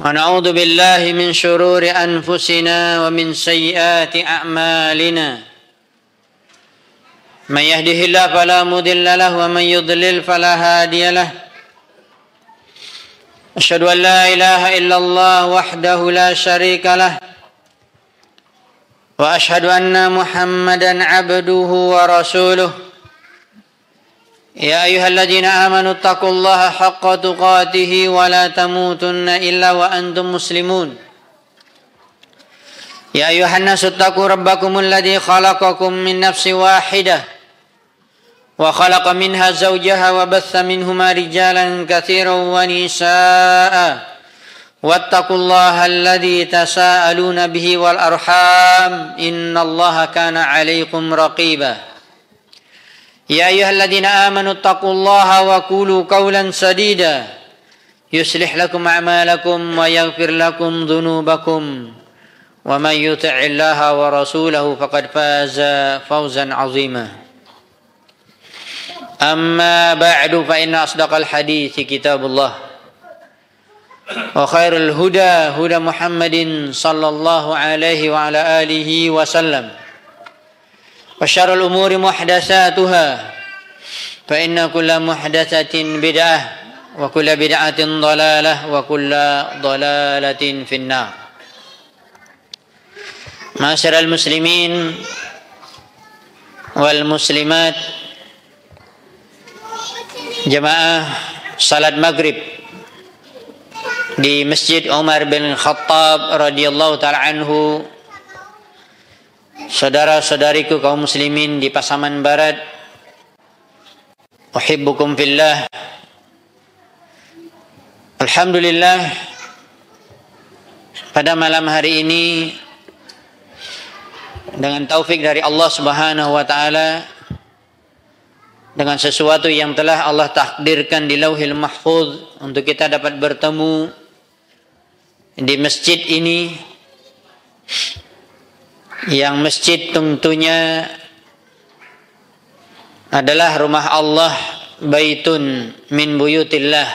ونعوذ بالله من شرور أنفسنا ومن سيئات أعمالنا من يهده الله فلا مضل له ومن يضلل فلا هادي له أشهد أن لا إله إلا الله وحده لا شريك له وأشهد أن محمدا عبده ورسوله يا أيها الذين آمنوا اتقوا الله حق تقاته ولا تموتن إلا وأنتم مسلمون يا أيها الناس اتقوا ربكم الذي خلقكم من نفس واحدة وخلق منها زوجها وبث منهما رجالا كثيرا ونساء واتقوا الله الذي تساءلون به والأرحام إن الله كان عليكم رقيبا يا أيها الذين آمنوا اتقوا الله وقولوا قولا سديدا يصلح لكم أعمالكم ويغفر لكم ذنوبكم ومن يطع الله ورسوله فقد فاز فوزا عظيما أما بعد فإن أصدق الحديث كتاب الله وخير الهدى هدى محمد صلى الله عليه وعلى آله وسلم وشر الأمور محدثاتها فإن كل محدثة بدعة وكل بدعة ضلالة وكل ضلالة في النار. معاشر المسلمين والمسلمات, jemaah salat maghrib di Masjid Umar bin Khattab radhiyallahu taala anhu, saudara-saudariku kaum muslimin di Pasaman Barat, uhibbukum fillah. Alhamdulillah, pada malam hari ini dengan taufik dari Allah Subhanahu wa taala, dengan sesuatu yang telah Allah takdirkan di Lauhil Mahfuz untuk kita dapat bertemu di masjid ini, yang masjid tentunya adalah rumah Allah, baitun min buyutillah,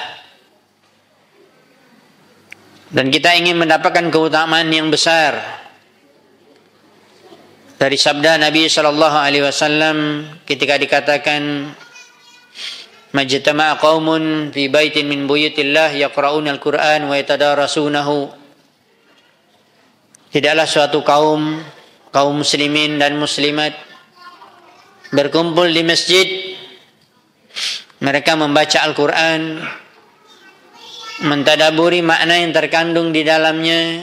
dan kita ingin mendapatkan keutamaan yang besar dari sabda Nabi sallallahu alaihi wasallam ketika dikatakan majtama'a qaumun fi baitin min buyutillah yaqra'una al-Qur'an wa yatadarasunahu. Tidaklah suatu kaum muslimin dan muslimat berkumpul di masjid, mereka membaca Al-Quran, mentadaburi makna yang terkandung di dalamnya,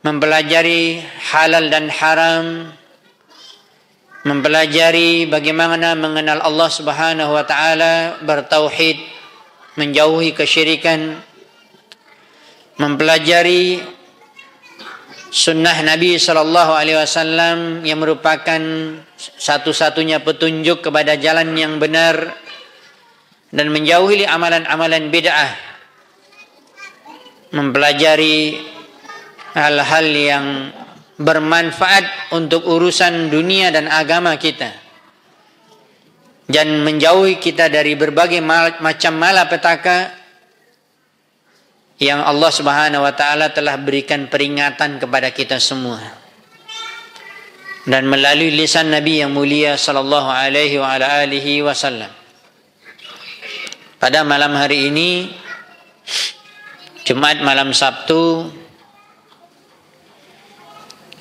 mempelajari halal dan haram, mempelajari bagaimana mengenal Allah Subhanahu wa taala, bertauhid, menjauhi kesyirikan, mempelajari sunnah Nabi sallallahu alaihi wasallam yang merupakan satu-satunya petunjuk kepada jalan yang benar, dan menjauhi amalan-amalan bid'ah, mempelajari hal-hal yang bermanfaat untuk urusan dunia dan agama kita, dan menjauhi kita dari berbagai macam malapetaka yang Allah Subhanahu wa taala telah berikan peringatan kepada kita semua. Dan melalui lisan Nabi yang mulia sallallahu alaihi wa ala alihi wasallam, pada malam hari ini, Jumat malam Sabtu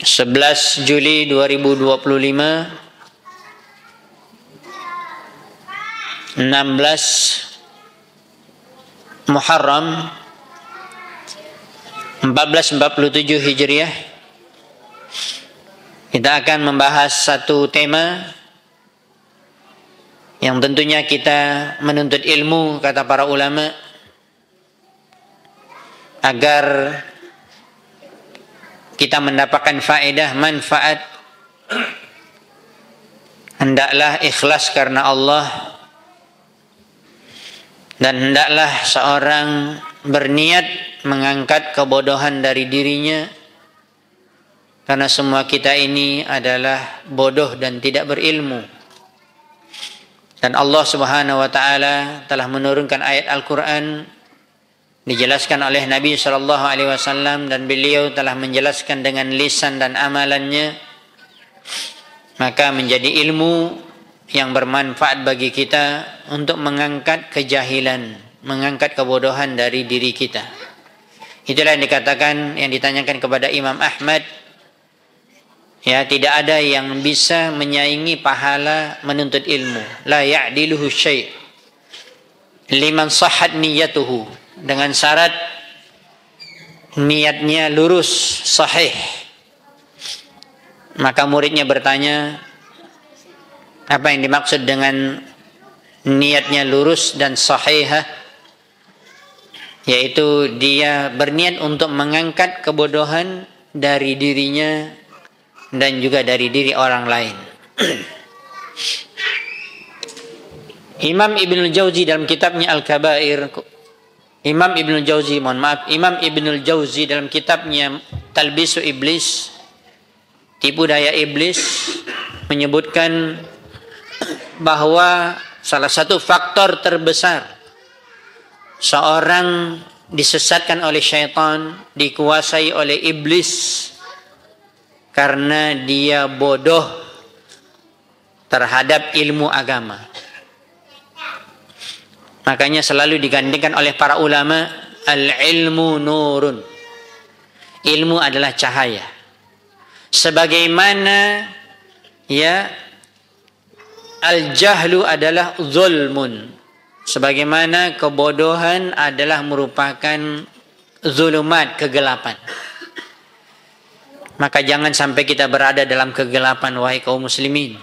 11 Juli 2025, 16 Muharram 1447 Hijriah, kita akan membahas satu tema yang tentunya kita menuntut ilmu, kata para ulama, agar kita mendapatkan faedah, manfaat. Hendaklah ikhlas karena Allah, dan hendaklah seorang berniat mengangkat kebodohan dari dirinya, karena semua kita ini adalah bodoh dan tidak berilmu. Dan Allah Subhanahu wa taala telah menurunkan ayat Al-Qur'an dijelaskan oleh Nabi sallallahu alaihi wasallam, dan beliau telah menjelaskan dengan lisan dan amalannya, maka menjadi ilmu yang bermanfaat bagi kita untuk mengangkat kejahilan, mengangkat kebodohan dari diri kita. Itulah yang dikatakan, yang ditanyakan kepada Imam Ahmad, ya, tidak ada yang bisa menyaingi pahala menuntut ilmu. La ya'diluhu syai' liman sahhat niyatuhu, dengan syarat niatnya lurus, sahih. Maka muridnya bertanya, apa yang dimaksud dengan niatnya lurus dan sahihah? Yaitu dia berniat untuk mengangkat kebodohan dari dirinya dan juga dari diri orang lain. Imam Ibnul Jauzi dalam kitabnya Al-Kabair, Imam Ibnul Jauzi dalam kitabnya Talbisu Iblis, tipu daya iblis, menyebutkan bahwa salah satu faktor terbesar seorang disesatkan oleh syaitan, dikuasai oleh iblis, karena dia bodoh terhadap ilmu agama. Makanya selalu digandingkan oleh para ulama, al-ilmu nurun, ilmu adalah cahaya. Sebagaimana ya al-jahlu adalah zulmun, sebagaimana kebodohan adalah merupakan zulumat, kegelapan. Maka jangan sampai kita berada dalam kegelapan, wahai kaum muslimin.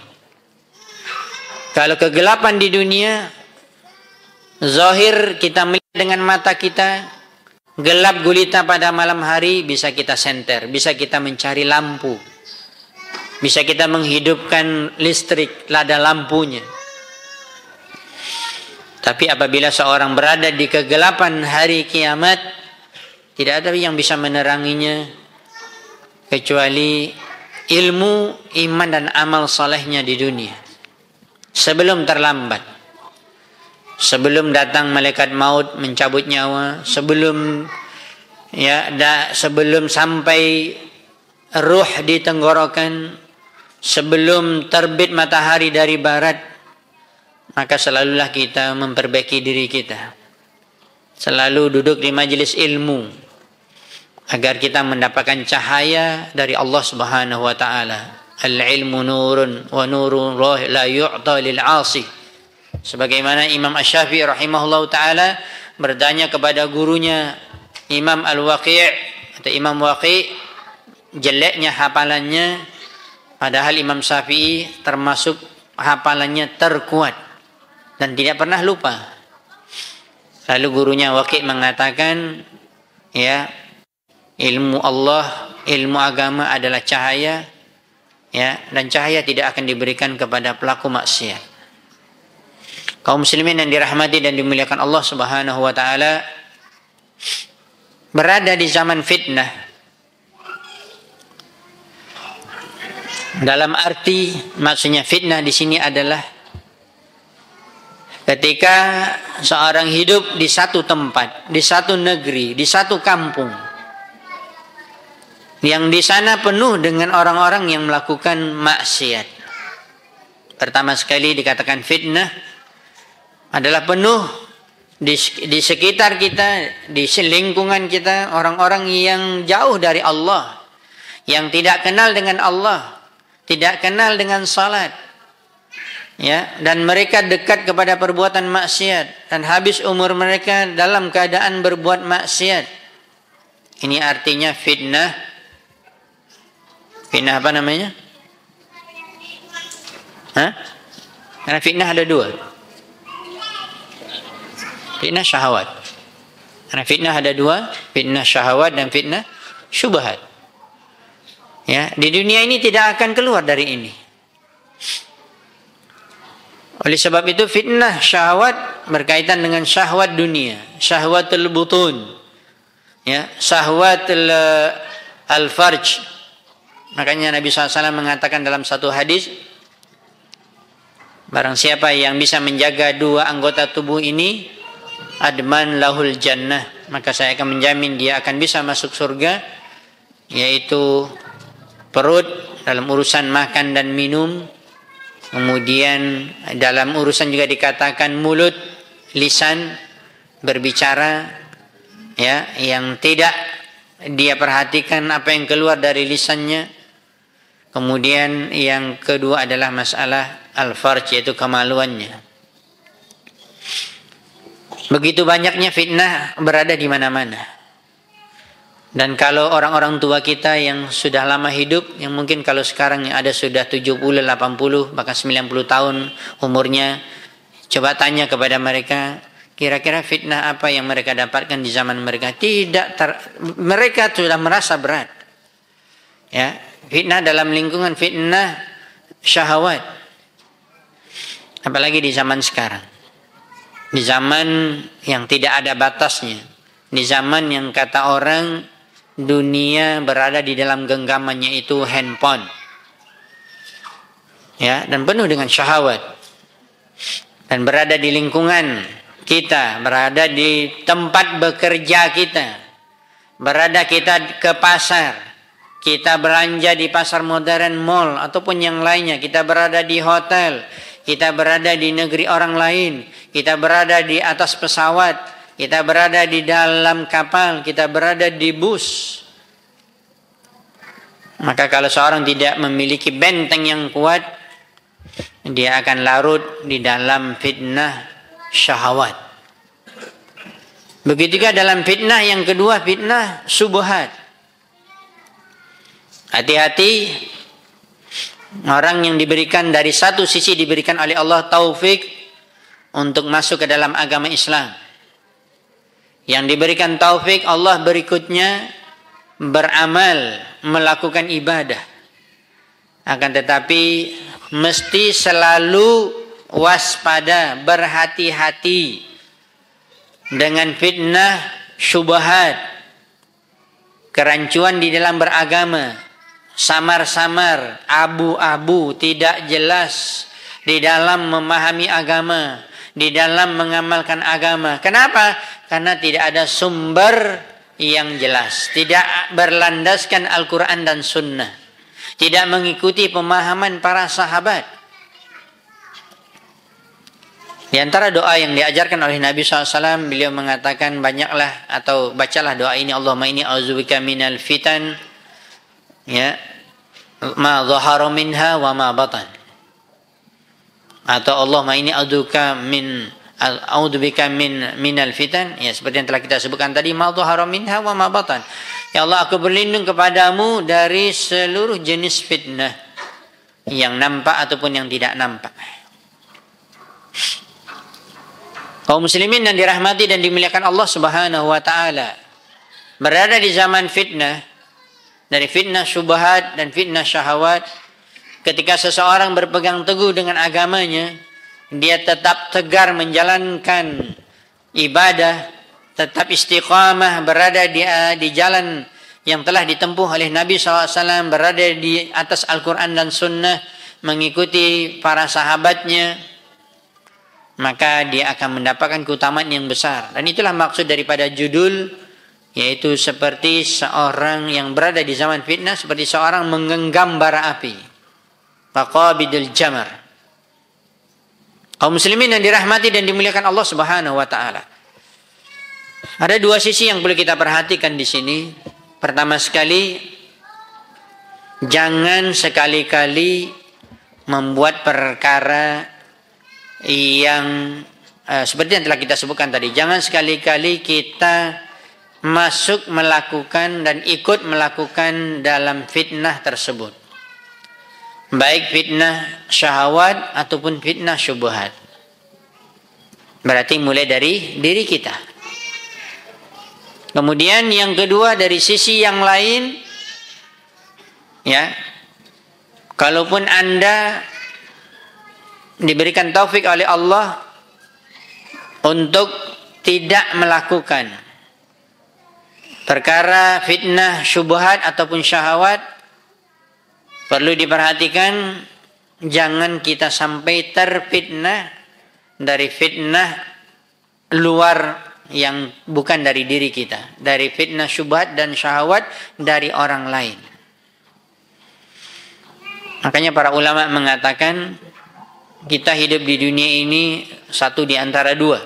Kalau kegelapan di dunia, zahir kita melihat dengan mata kita, gelap gulita pada malam hari, bisa kita senter, bisa kita mencari lampu, bisa kita menghidupkan listrik, lada lampunya. Tapi apabila seorang berada di kegelapan hari kiamat, tidak ada yang bisa meneranginya kecuali ilmu, iman dan amal salehnya di dunia. Sebelum terlambat, sebelum datang malaikat maut mencabut nyawa, sebelum sampai ruh di tenggorokan, sebelum terbit matahari dari barat, maka selalulah kita memperbaiki diri kita. Selalu duduk di majelis ilmu agar kita mendapatkan cahaya dari Allah Subhanahu wa taala. Al-ilmu nurun wa nurun la yu'ta lil 'asi. Sebagaimana Imam Asy-Syafi'i rahimahullahu taala bertanya kepada gurunya Imam Al-Waqi' atau Imam Waqi', jeleknya hafalannya, padahal Imam Syafi'i termasuk hafalannya terkuat dan tidak pernah lupa. Lalu gurunya Waqi' mengatakan, ya, ilmu Allah, ilmu agama adalah cahaya, ya, dan cahaya tidak akan diberikan kepada pelaku maksiat. Kaum muslimin yang dirahmati dan dimuliakan Allah Subhanahu wa taala, berada di zaman fitnah. Dalam arti, maksudnya fitnah di sini adalah ketika seorang hidup di satu tempat, di satu negeri, di satu kampung, yang di sana penuh dengan orang-orang yang melakukan maksiat. Pertama sekali dikatakan fitnah adalah penuh di sekitar kita, di lingkungan kita, orang-orang yang jauh dari Allah, yang tidak kenal dengan Allah, tidak kenal dengan salat, ya, dan mereka dekat kepada perbuatan maksiat dan habis umur mereka dalam keadaan berbuat maksiat. Ini artinya fitnah. Fitnah apa namanya? Karena fitnah ada dua. Fitnah syahwat. Karena fitnah ada dua, fitnah syahwat dan fitnah syubhat. Ya, di dunia ini tidak akan keluar dari ini. Oleh sebab itu fitnah syahwat berkaitan dengan syahwat dunia, syahwatul butun, ya, syahwatul al-farj. Makanya Nabi SAW mengatakan dalam satu hadis, barang siapa yang bisa menjaga dua anggota tubuh ini, adman lahul jannah, maka saya akan menjamin dia akan bisa masuk surga, yaitu perut dalam urusan makan dan minum, kemudian dalam urusan juga dikatakan mulut, lisan, berbicara, ya, yang tidak dia perhatikan apa yang keluar dari lisannya. Kemudian yang kedua adalah masalah al-farj, yaitu kemaluannya. Begitu banyaknya fitnah berada di mana-mana. Dan kalau orang-orang tua kita yang sudah lama hidup, yang mungkin kalau sekarang yang ada sudah 70, 80, bahkan 90 tahun umurnya, coba tanya kepada mereka, kira-kira fitnah apa yang mereka dapatkan di zaman mereka? Mereka sudah merasa berat. Ya, fitnah dalam lingkungan fitnah syahwat. Apalagi di zaman sekarang. Di zaman yang tidak ada batasnya. Di zaman yang kata orang dunia berada di dalam genggamannya itu handphone. Ya, dan penuh dengan syahwat. Dan berada di lingkungan kita, berada di tempat bekerja kita. Berada kita ke pasar, kita belanja di pasar modern, mall ataupun yang lainnya, kita berada di hotel, kita berada di negeri orang lain, kita berada di atas pesawat, kita berada di dalam kapal, kita berada di bus. Maka kalau seorang tidak memiliki benteng yang kuat, dia akan larut di dalam fitnah syahwat. Begitu juga dalam fitnah yang kedua, fitnah syubhat. Hati-hati orang yang diberikan dari satu sisi diberikan oleh Allah taufik untuk masuk ke dalam agama Islam. Yang diberikan taufik Allah berikutnya beramal, melakukan ibadah. Akan tetapi mesti selalu waspada, berhati-hati dengan fitnah syubhat, kerancuan di dalam beragama, samar-samar, abu-abu, tidak jelas di dalam memahami agama, di dalam mengamalkan agama. Kenapa? Karena tidak ada sumber yang jelas, tidak berlandaskan Al-Quran dan Sunnah, tidak mengikuti pemahaman para sahabat. Di antara doa yang diajarkan oleh Nabi SAW, beliau mengatakan banyaklah atau bacalah doa ini, Allahumma inni a'udzubika minal fitan, ya, ma dhahara minha wa ma batan. Atau Allahumma inni a'udzubika minal fitan, ya, seperti yang telah kita sebutkan tadi, ma dhahara minha wa ma batan. Ya Allah, aku berlindung kepadamu dari seluruh jenis fitnah, yang nampak ataupun yang tidak nampak. Kaum muslimin yang dirahmati dan dimuliakan Allah Subhanahu wa taala, berada di zaman fitnah, dari fitnah syubhat dan fitnah syahwat. Ketika seseorang berpegang teguh dengan agamanya, dia tetap tegar menjalankan ibadah, tetap istiqamah berada di jalan yang telah ditempuh oleh Nabi SAW, berada di atas Al-Quran dan Sunnah, mengikuti para sahabatnya, maka dia akan mendapatkan keutamaan yang besar. Dan itulah maksud daripada judul, yaitu seperti seorang yang berada di zaman fitnah, seperti seorang menggenggam bara api, faqabidul jamar. Kaum muslimin yang dirahmati dan dimuliakan Allah Subhanahu wa taala, ada dua sisi yang perlu kita perhatikan di sini. Pertama sekali, jangan sekali-kali membuat perkara yang seperti yang telah kita sebutkan tadi. Jangan sekali-kali kita masuk melakukan dan ikut melakukan dalam fitnah tersebut, baik fitnah syahwat ataupun fitnah syubhat. Berarti mulai dari diri kita. Kemudian yang kedua, dari sisi yang lain, ya, kalaupun Anda diberikan taufik oleh Allah untuk tidak melakukan perkara fitnah syubhat ataupun syahwat, perlu diperhatikan jangan kita sampai terfitnah dari fitnah luar yang bukan dari diri kita, dari fitnah syubhat dan syahwat dari orang lain. Makanya para ulama mengatakan kita hidup di dunia ini satu di antara dua.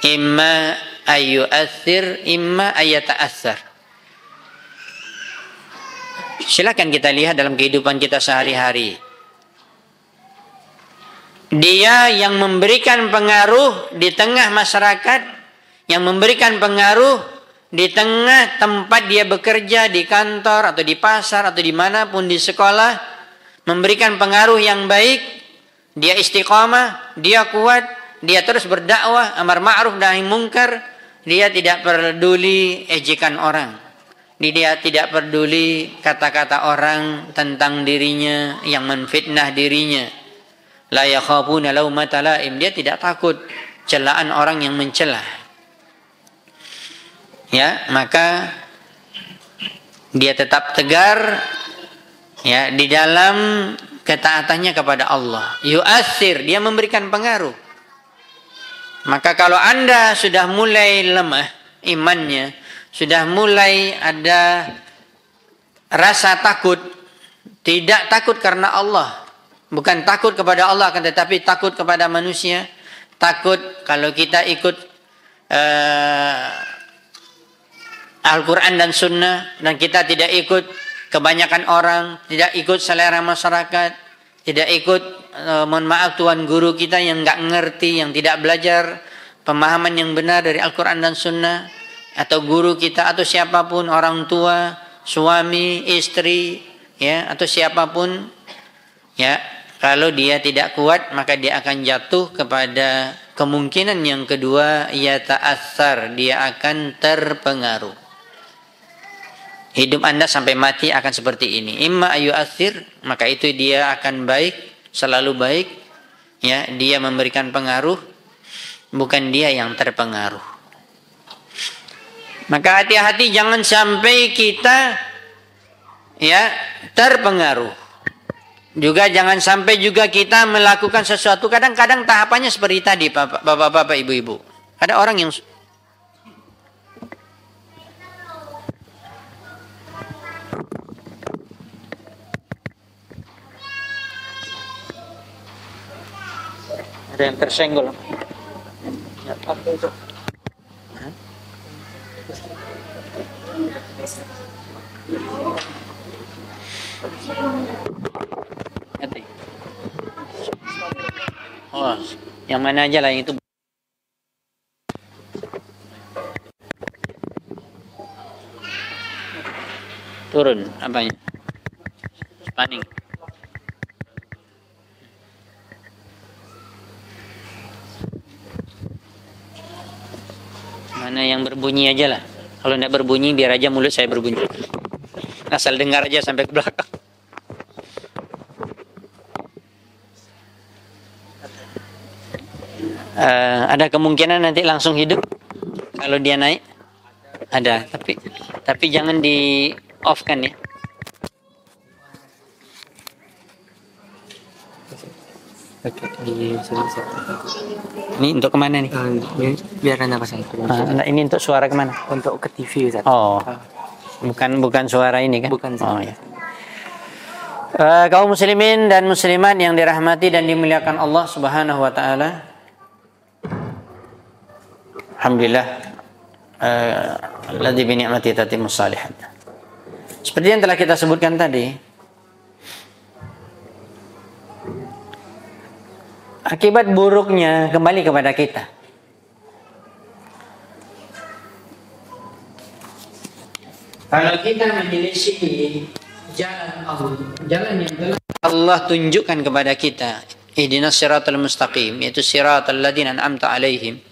Imma ayyu'athir, imma ayyata'athar. Silakan kita lihat dalam kehidupan kita sehari-hari. Dia yang memberikan pengaruh di tengah masyarakat, yang memberikan pengaruh di tengah tempat dia bekerja, di kantor atau di pasar atau dimanapun, di sekolah, memberikan pengaruh yang baik. Dia istiqamah, dia kuat, dia terus berdakwah, amar ma'ruf nahi mungkar. Dia tidak peduli ejekan orang, dia tidak peduli kata-kata orang tentang dirinya yang menfitnah dirinya. La yakhafuna laumata laim, dia tidak takut celaan orang yang mencela. Ya, maka dia tetap tegar ya di dalam ketaatannya kepada Allah. Yu'athir, dia memberikan pengaruh. Maka kalau Anda sudah mulai lemah imannya, sudah mulai ada rasa takut, tidak takut karena Allah, bukan takut kepada Allah, akan tetapi takut kepada manusia. Takut kalau kita ikut Al-Quran dan Sunnah, dan kita tidak ikut kebanyakan orang, tidak ikut selera masyarakat, tidak ikut mohon maaf tuan guru kita yang nggak ngerti, yang tidak belajar pemahaman yang benar dari Al-Quran dan Sunnah, atau guru kita, atau siapapun, orang tua, suami, istri, ya, atau siapapun, ya. Kalau dia tidak kuat, maka dia akan jatuh kepada kemungkinan yang kedua, ya ta'athar, dia akan terpengaruh. Hidup Anda sampai mati akan seperti ini. Imma ayyu'athir, maka itu dia akan baik, selalu baik. Ya, dia memberikan pengaruh, bukan dia yang terpengaruh. Maka hati-hati jangan sampai kita ya terpengaruh. Juga jangan sampai juga kita melakukan sesuatu. Kadang-kadang tahapannya seperti tadi, bapak-bapak, ibu-ibu. Ada orang yang ada yang tersenggol. Apa itu? Oh, yang mana aja lah yang itu. Turun apanya? Spanning. Mana yang berbunyi aja lah. Kalau tidak berbunyi biar aja mulut saya berbunyi. Asal dengar aja sampai ke belakang. Ada kemungkinan nanti langsung hidup kalau dia naik. Ada, tapi jangan di off kan ya. Oke, Ini untuk kemana nih? biar Anda pasang. Ini untuk suara kemana? Untuk ke TV, Ustaz. Oh, bukan suara ini kan? Bukan. Oh ya. Kaum muslimin dan muslimat yang dirahmati dan dimuliakan Allah Subhanahu wa taala. Alhamdulillah, alladzi bi ni'mati tatimmus shalihat. Seperti yang telah kita sebutkan tadi, akibat buruknya kembali kepada kita. Kalau kita menyelisih jalan Allah, jalan yang telah Allah tunjukkan kepada kita, ihdinas siratal mustaqim, yaitu siratal ladzina an'amta alaihim.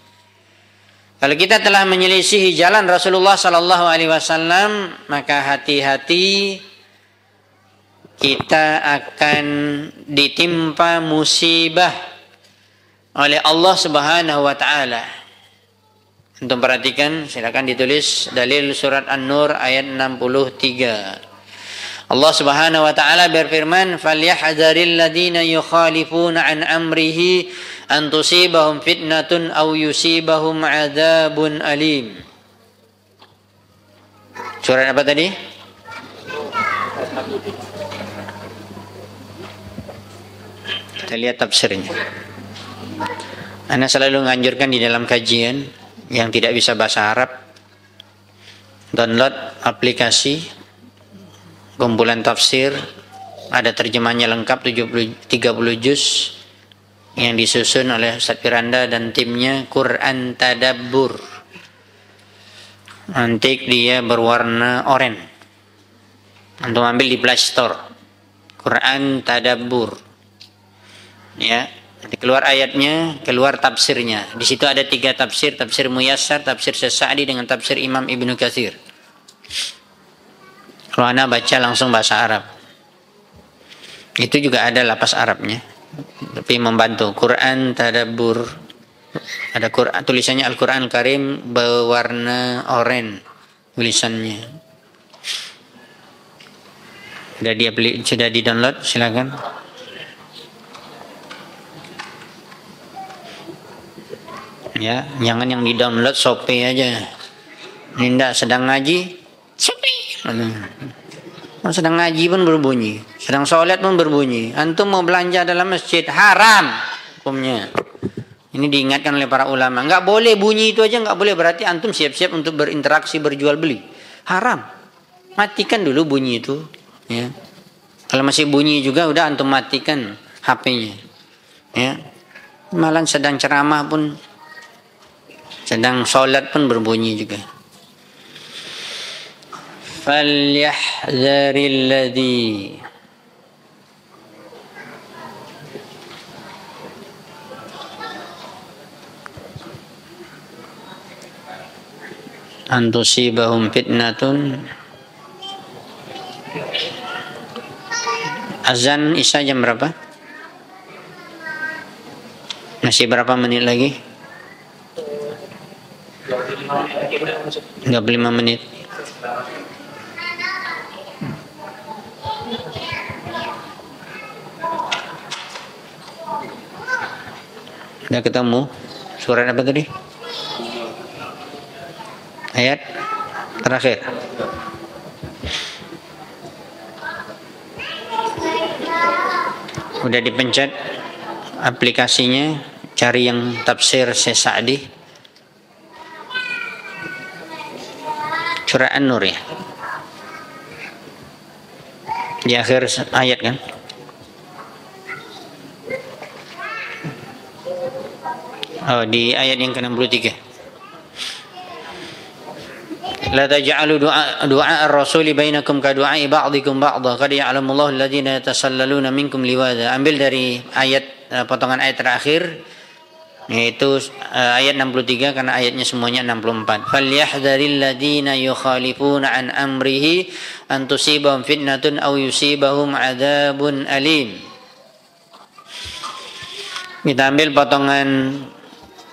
Kalau kita telah menyelisihi jalan Rasulullah sallallahu alaihi wasallam, maka hati-hati kita akan ditimpa musibah oleh Allah Subhanahu wa taala. Untuk perhatikan, silakan ditulis dalil surat An-Nur ayat 63. Allah Subhanahu wa taala berfirman, "Falyahdzaril ladzina yukhalifuna an amrihi an tusibahum fitnatun aw yusibahum adzabun alim. Surat apa tadi? Kita lihat tafsirnya. Ana selalu menganjurkan di dalam kajian yang tidak bisa bahasa Arab, download aplikasi kumpulan tafsir, ada terjemahnya lengkap 30 juz yang disusun oleh Ustaz Firanda dan timnya, Quran Tadabbur. Nanti dia berwarna oranye. Antum ambil di Play Store. Quran Tadabbur. Ya, nanti keluar ayatnya, keluar tafsirnya. Di situ ada 3 tafsir, tafsir Muyassar, tafsir Sa'di dengan tafsir Imam Ibnu Katsir. Kalau Anda baca langsung bahasa Arab. Itu juga ada lapas Arabnya. Tapi membantu. Quran Tadabbur. Ada Quran, tulisannya Al-Quran Karim berwarna oranye tulisannya. Sudah di-download, silakan. Ya, jangan yang di-download Shopee aja. Ini enggak sedang ngaji, Shopee. Sedang ngaji pun berbunyi, sedang sholat pun berbunyi. Antum mau belanja dalam masjid, haram hukumnya. Ini diingatkan oleh para ulama. Enggak boleh bunyi itu aja, enggak boleh. Berarti antum siap-siap untuk berinteraksi, berjual beli. Haram. Matikan dulu bunyi itu. Ya. Kalau masih bunyi juga, udah antum matikan HP-nya. Ya. Malah sedang ceramah pun, sedang sholat pun berbunyi juga. Falyahdharil ladzi an tusibahum fitnatun. Azan Isya jam berapa? Masih berapa menit lagi? 35 menit. Sudah ketemu? Surat apa tadi? Ayat terakhir. Udah dipencet aplikasinya, cari yang tafsir Syekh Sa'di. Surah An-Nur ya. Di akhir ayat kan? Oh, di ayat yang ke-63. La taj'alu du'a ar-rasuli bainakum ka du'a'i ba'dikum ba'dha qad ya'lamullahu alladhina yatasallaluna minkum liwada. Ambil dari ayat potongan ayat terakhir, yaitu ayat 63 karena ayatnya semuanya 64. Falyahdharil ladzina yukhalifuna an amrihi an tusibahum fitnatun aw yusibahum adzabun alim. Kita ambil potongan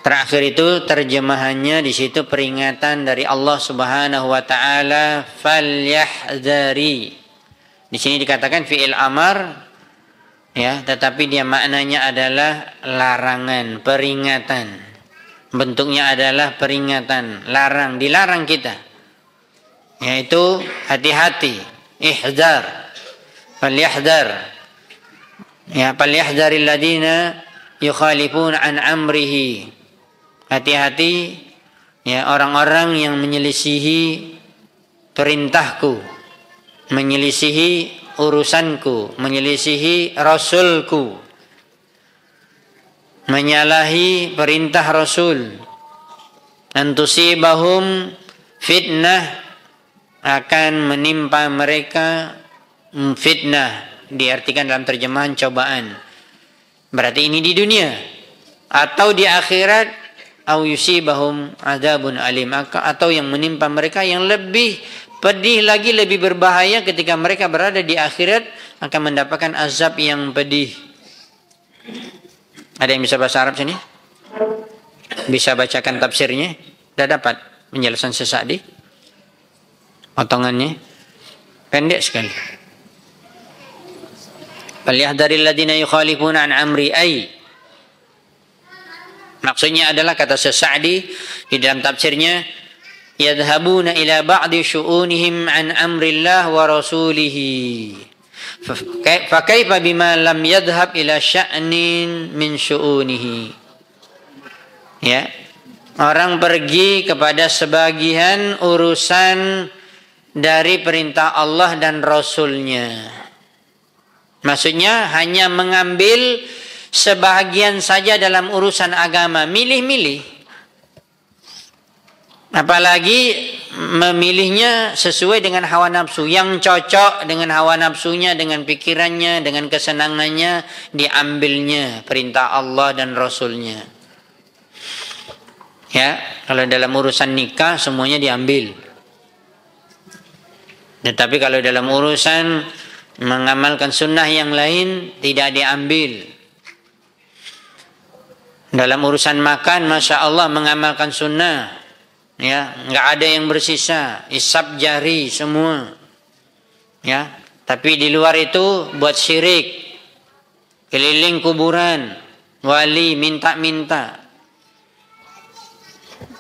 terakhir itu, terjemahannya di situ peringatan dari Allah Subhanahu wa taala, falyahdhari. Di sini dikatakan fi'il amar ya, tetapi dia maknanya adalah larangan, peringatan. Bentuknya adalah peringatan, larang, dilarang kita. Yaitu hati-hati, ihdzar. Falyahdhar. Ya, falyahdharil ladzina yukhalifuna an amrihi. Hati-hati ya orang-orang yang menyelisihi perintahku, menyelisihi urusanku, menyelisihi rasulku, menyalahi perintah rasul. Antusibahum fitnah, akan menimpa mereka fitnah, diartikan dalam terjemahan cobaan. Berarti ini di dunia atau di akhirat. Au yusibahum adzabun alim, atau yang menimpa mereka yang lebih pedih lagi, lebih berbahaya ketika mereka berada di akhirat, akan mendapatkan azab yang pedih. Ada yang bisa bahasa Arab sini? Bisa bacakan tafsirnya? Sudah dapat penjelasan Syekh Sa'di? Potongannya pendek sekali. Falyahdharil ladzina yukhalifuna an amri ay Maksudnya adalah kata Sa'di di dalam tafsirnya, yadhhabuna ila ba'di syu'unihim an amrillah wa rasulihi. Fa kaifa bima lam yadhhab ila sya'nin min syu'unihi. Ya. Orang pergi kepada sebagian urusan dari perintah Allah dan Rasulnya. Maksudnya hanya mengambil sebahagian saja dalam urusan agama, milih-milih. Apalagi memilihnya sesuai dengan hawa nafsu, yang cocok dengan hawa nafsunya, dengan pikirannya, dengan kesenangannya, diambilnya perintah Allah dan Rasulnya. Ya, kalau dalam urusan nikah semuanya diambil. Tetapi kalau dalam urusan mengamalkan sunnah yang lain tidak diambil. Dalam urusan makan, masya Allah mengamalkan sunnah, ya, nggak ada yang bersisa, isap jari semua, ya. Tapi di luar itu buat syirik, keliling kuburan, wali minta-minta.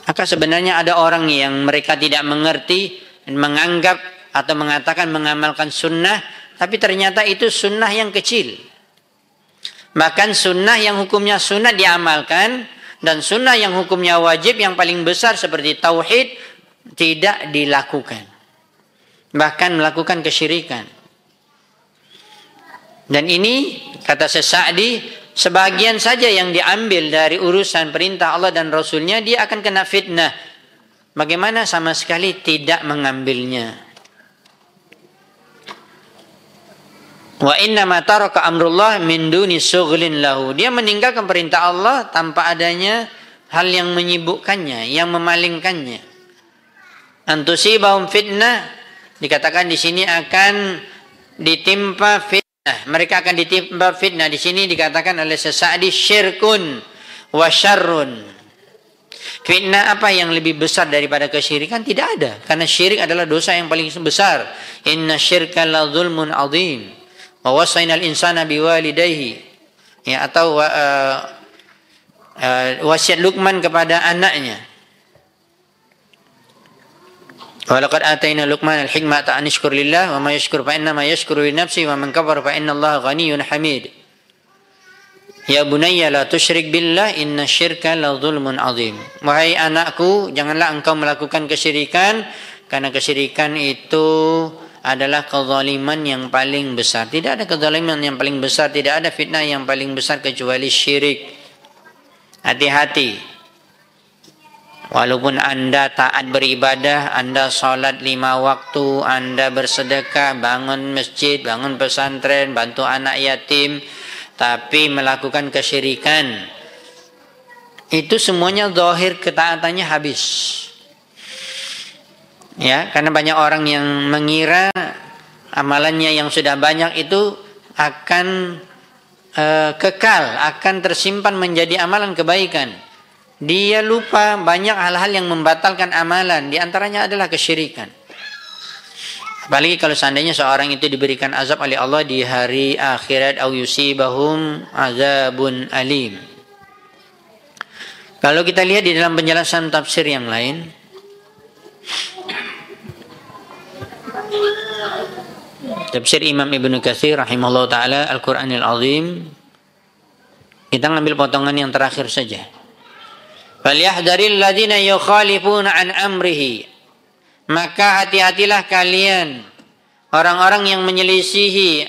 Maka sebenarnya ada orang yang mereka tidak mengerti dan menganggap atau mengatakan mengamalkan sunnah, tapi ternyata itu sunnah yang kecil. Bahkan sunnah yang hukumnya sunnah diamalkan, dan sunnah yang hukumnya wajib yang paling besar seperti tauhid tidak dilakukan. Bahkan melakukan kesyirikan. Dan ini kata Sa'di, sebagian saja yang diambil dari urusan perintah Allah dan Rasulnya, dia akan kena fitnah. Bagaimana sama sekali tidak mengambilnya? Wa inna ma taraka amrullah min duni sughlin lahu. Dia meninggalkan perintah Allah tanpa adanya hal yang menyibukkannya, yang memalingkannya. Antusibahum fitnah, dikatakan di sini akan ditimpa fitnah. Mereka akan ditimpa fitnah. Di sini dikatakan oleh Sa'di syirkun wa syarrun. Fitnah apa yang lebih besar daripada kesyirikan? Tidak ada. Karena syirik adalah dosa yang paling besar. Inna syirka la zulmun azim. Wa wasainal insana biwalidayhi, ya, atau wasiat Luqman kepada anaknya. Wa laqad atayna Luqman al-hikmata an yashkur lillah wa ma yashkur fa inna ma yashkuru li nafsi wa man kafara fa inna Allaha ghaniyyun hamid. Ya bunayya la tusyrik billah inna syirka la zulmun azim. Wahai anakku, janganlah engkau melakukan kesyirikan, karena kesyirikan itu adalah kezaliman yang paling besar. Tidak ada kezaliman yang paling besar, tidak ada fitnah yang paling besar kecuali syirik. Hati-hati. Walaupun Anda taat beribadah, Anda sholat 5 waktu, Anda bersedekah, bangun masjid, bangun pesantren, bantu anak yatim, tapi melakukan kesyirikan, itu semuanya zahir ketaatannya habis. Ya, karena banyak orang yang mengira amalannya yang sudah banyak itu akan kekal, akan tersimpan menjadi amalan kebaikan. Dia lupa banyak hal-hal yang membatalkan amalan, di antaranya adalah kesyirikan. Apalagi kalau seandainya seorang itu diberikan azab oleh Allah di hari akhirat, au yusibahum azabun alim. Kalau kita lihat di dalam penjelasan tafsir yang lain, tafsir Imam Ibnu Katsir rahimahullah ta'ala Al-Quranil Azim, kita ngambil potongan yang terakhir saja. Falyahdharil ladzina yukhalifuna an amrihi. Maka hati-hatilah kalian orang-orang yang menyelisihi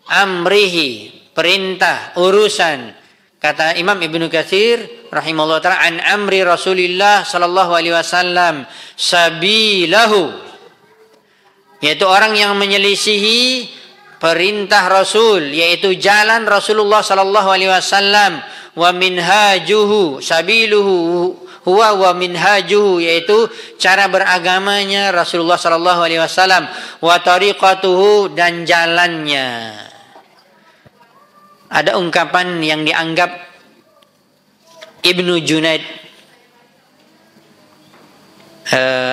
amrihi, perintah, urusan. Kata Imam Ibnu Katsir rahimahullah ta'ala, an amri Rasulillah sallallahu alaihi wasallam sabilahu, yaitu orang yang menyelisihi perintah Rasul, yaitu jalan Rasulullah sallallahu alaihi wasallam, wa minhajuhu sabiluhu huwa wa minhajuhu, yaitu cara beragamanya Rasulullah sallallahu alaihi wasallam, wa tariqatuhu, dan jalannya. Ada ungkapan yang dianggap Ibnu Junaid,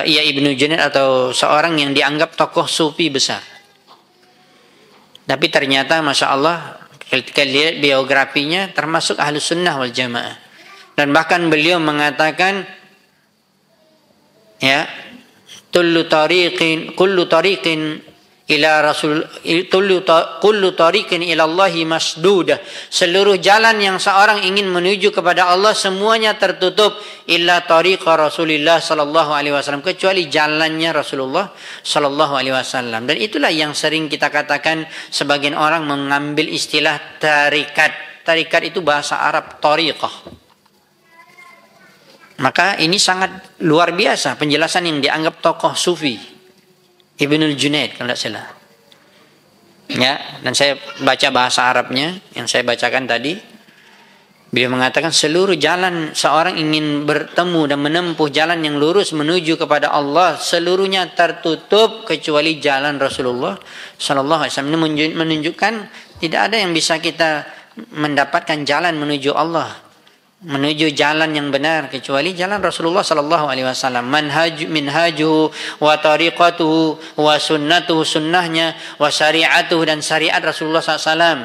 Ibnu Junaid atau seorang yang dianggap tokoh sufi besar. Tapi ternyata Masya Allah, ketika lihat biografinya termasuk Ahlus Sunnah wal Jamaah. Dan bahkan beliau mengatakan, ya, kullu tariqin ila rasul kullu tariqin ila Allahi masdudah. Seluruh jalan yang seorang ingin menuju kepada Allah semuanya tertutup, illa tariqa Rasulillah sallallahu alaihi wasallam, kecuali jalannya Rasulullah sallallahu alaihi wasallam. Dan itulah yang sering kita katakan, sebagian orang mengambil istilah tarikat. Tarikat itu bahasa Arab tariqah. Maka ini sangat luar biasa penjelasan yang dianggap tokoh sufi Ibnul Junaid kalau tidak salah. Ya, dan saya baca bahasa Arabnya yang saya bacakan tadi. Beliau mengatakan seluruh jalan seorang ingin bertemu dan menempuh jalan yang lurus menuju kepada Allah, seluruhnya tertutup kecuali jalan Rasulullah sallallahu alaihi wasallam. Ini menunjukkan tidak ada yang bisa kita mendapatkan jalan menuju Allah, menuju jalan yang benar kecuali jalan Rasulullah sallallahu alaihi wasallam. Minhajuhu wa tariqatuhu wa sunnatuhu, sunnahnya, wa syari'atuhu, dan syariat Rasulullah sallallahu alaihi wasallam.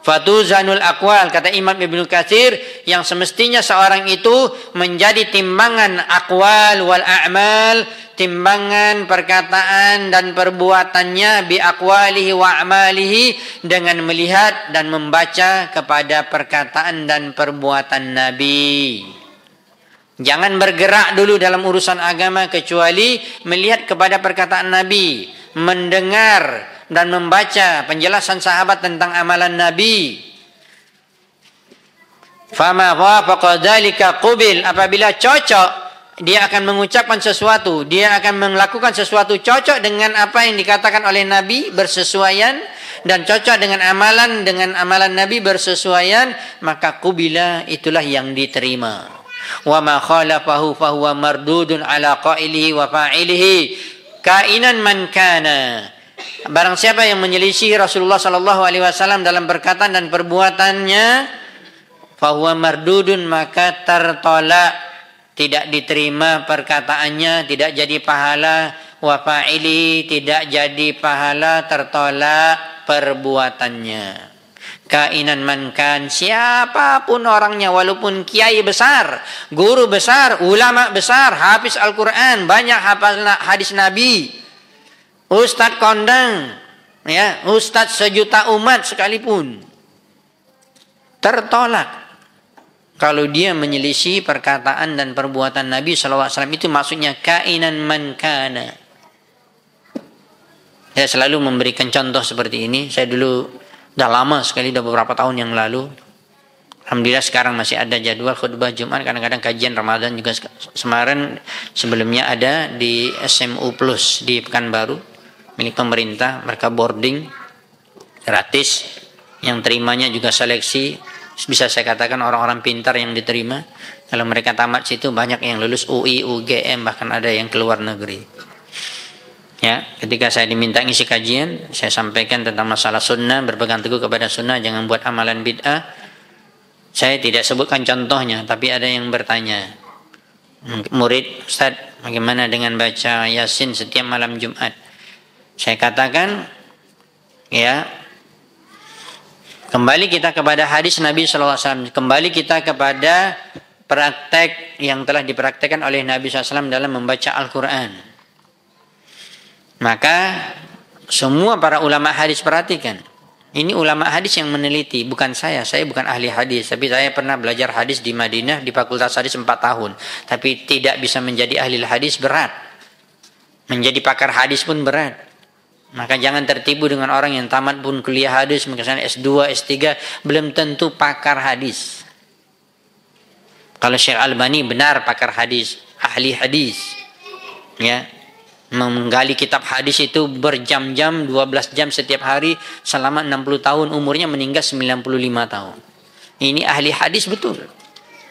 Fatuzanul aqwal, kata Imam Ibnu Katsir, yang semestinya seorang itu menjadi timbangan aqwal wal a'mal, timbangan perkataan dan perbuatannya, bi aqwalihi wa a'malihi, dengan melihat dan membaca kepada perkataan dan perbuatan Nabi. Jangan bergerak dulu dalam urusan agama kecuali melihat kepada perkataan Nabi, mendengar dan membaca penjelasan sahabat tentang amalan Nabi. Fama wafaqa dzalika qubil, apabila cocok dia akan mengucapkan sesuatu, dia akan melakukan sesuatu cocok dengan apa yang dikatakan oleh Nabi, bersesuaian, dan cocok dengan amalan Nabi bersesuaian, maka qubila, itulah yang diterima. Wa ma khalafahu fahuwa mardudun ala qailihi wa fa'ilihi kainan man kana. Barang siapa yang menyelisihi Rasulullah sallallahu alaihi wasallam dalam perkataan dan perbuatannya, fahuwa mardudun, maka tertolak, tidak diterima perkataannya, tidak jadi pahala, wa fa'ili, tidak jadi pahala, tertolak perbuatannya. Kainan mankan, siapapun orangnya, walaupun kiai besar, guru besar, ulama besar, hafiz Al-Quran, banyak hafal hadis Nabi, ustadz kondang, ya, ustadz sejuta umat sekalipun, tertolak kalau dia menyelisih perkataan dan perbuatan Nabi SAW. Itu maksudnya kainan man kana. Saya selalu memberikan contoh seperti ini. Saya dulu dah lama sekali, dah beberapa tahun yang lalu. Alhamdulillah sekarang masih ada jadwal khutbah Jumat, kadang-kadang kajian Ramadan juga. Kemarin sebelumnya ada di SMU Plus di Pekanbaru, milik pemerintah. Mereka boarding gratis, yang terimanya juga seleksi, bisa saya katakan orang-orang pintar yang diterima. Kalau mereka tamat situ banyak yang lulus UI, UGM, bahkan ada yang keluar negeri. Ya, ketika saya diminta ngisi kajian, saya sampaikan tentang masalah sunnah, berpegang teguh kepada sunnah, jangan buat amalan bid'ah. Saya tidak sebutkan contohnya, tapi ada yang bertanya, murid, Ustaz, bagaimana dengan baca Yasin setiap malam Jumat? Saya katakan, ya, kembali kita kepada hadis Nabi SAW, kembali kita kepada praktek yang telah dipraktekkan oleh Nabi SAW dalam membaca Al-Quran. Maka semua para ulama hadis perhatikan. Ini ulama hadis yang meneliti, bukan saya. Saya bukan ahli hadis, tapi saya pernah belajar hadis di Madinah di Fakultas Hadis 4 tahun. Tapi tidak bisa menjadi ahli hadis, berat. Menjadi pakar hadis pun berat. Maka jangan tertipu dengan orang yang tamat pun kuliah hadis, misalnya S2, S3, belum tentu pakar hadis. Kalau Syekh Albani benar pakar hadis, ahli hadis, ya, menggali kitab hadis itu berjam-jam, 12 jam setiap hari selama 60 tahun, umurnya meninggal 95 tahun. Ini ahli hadis betul.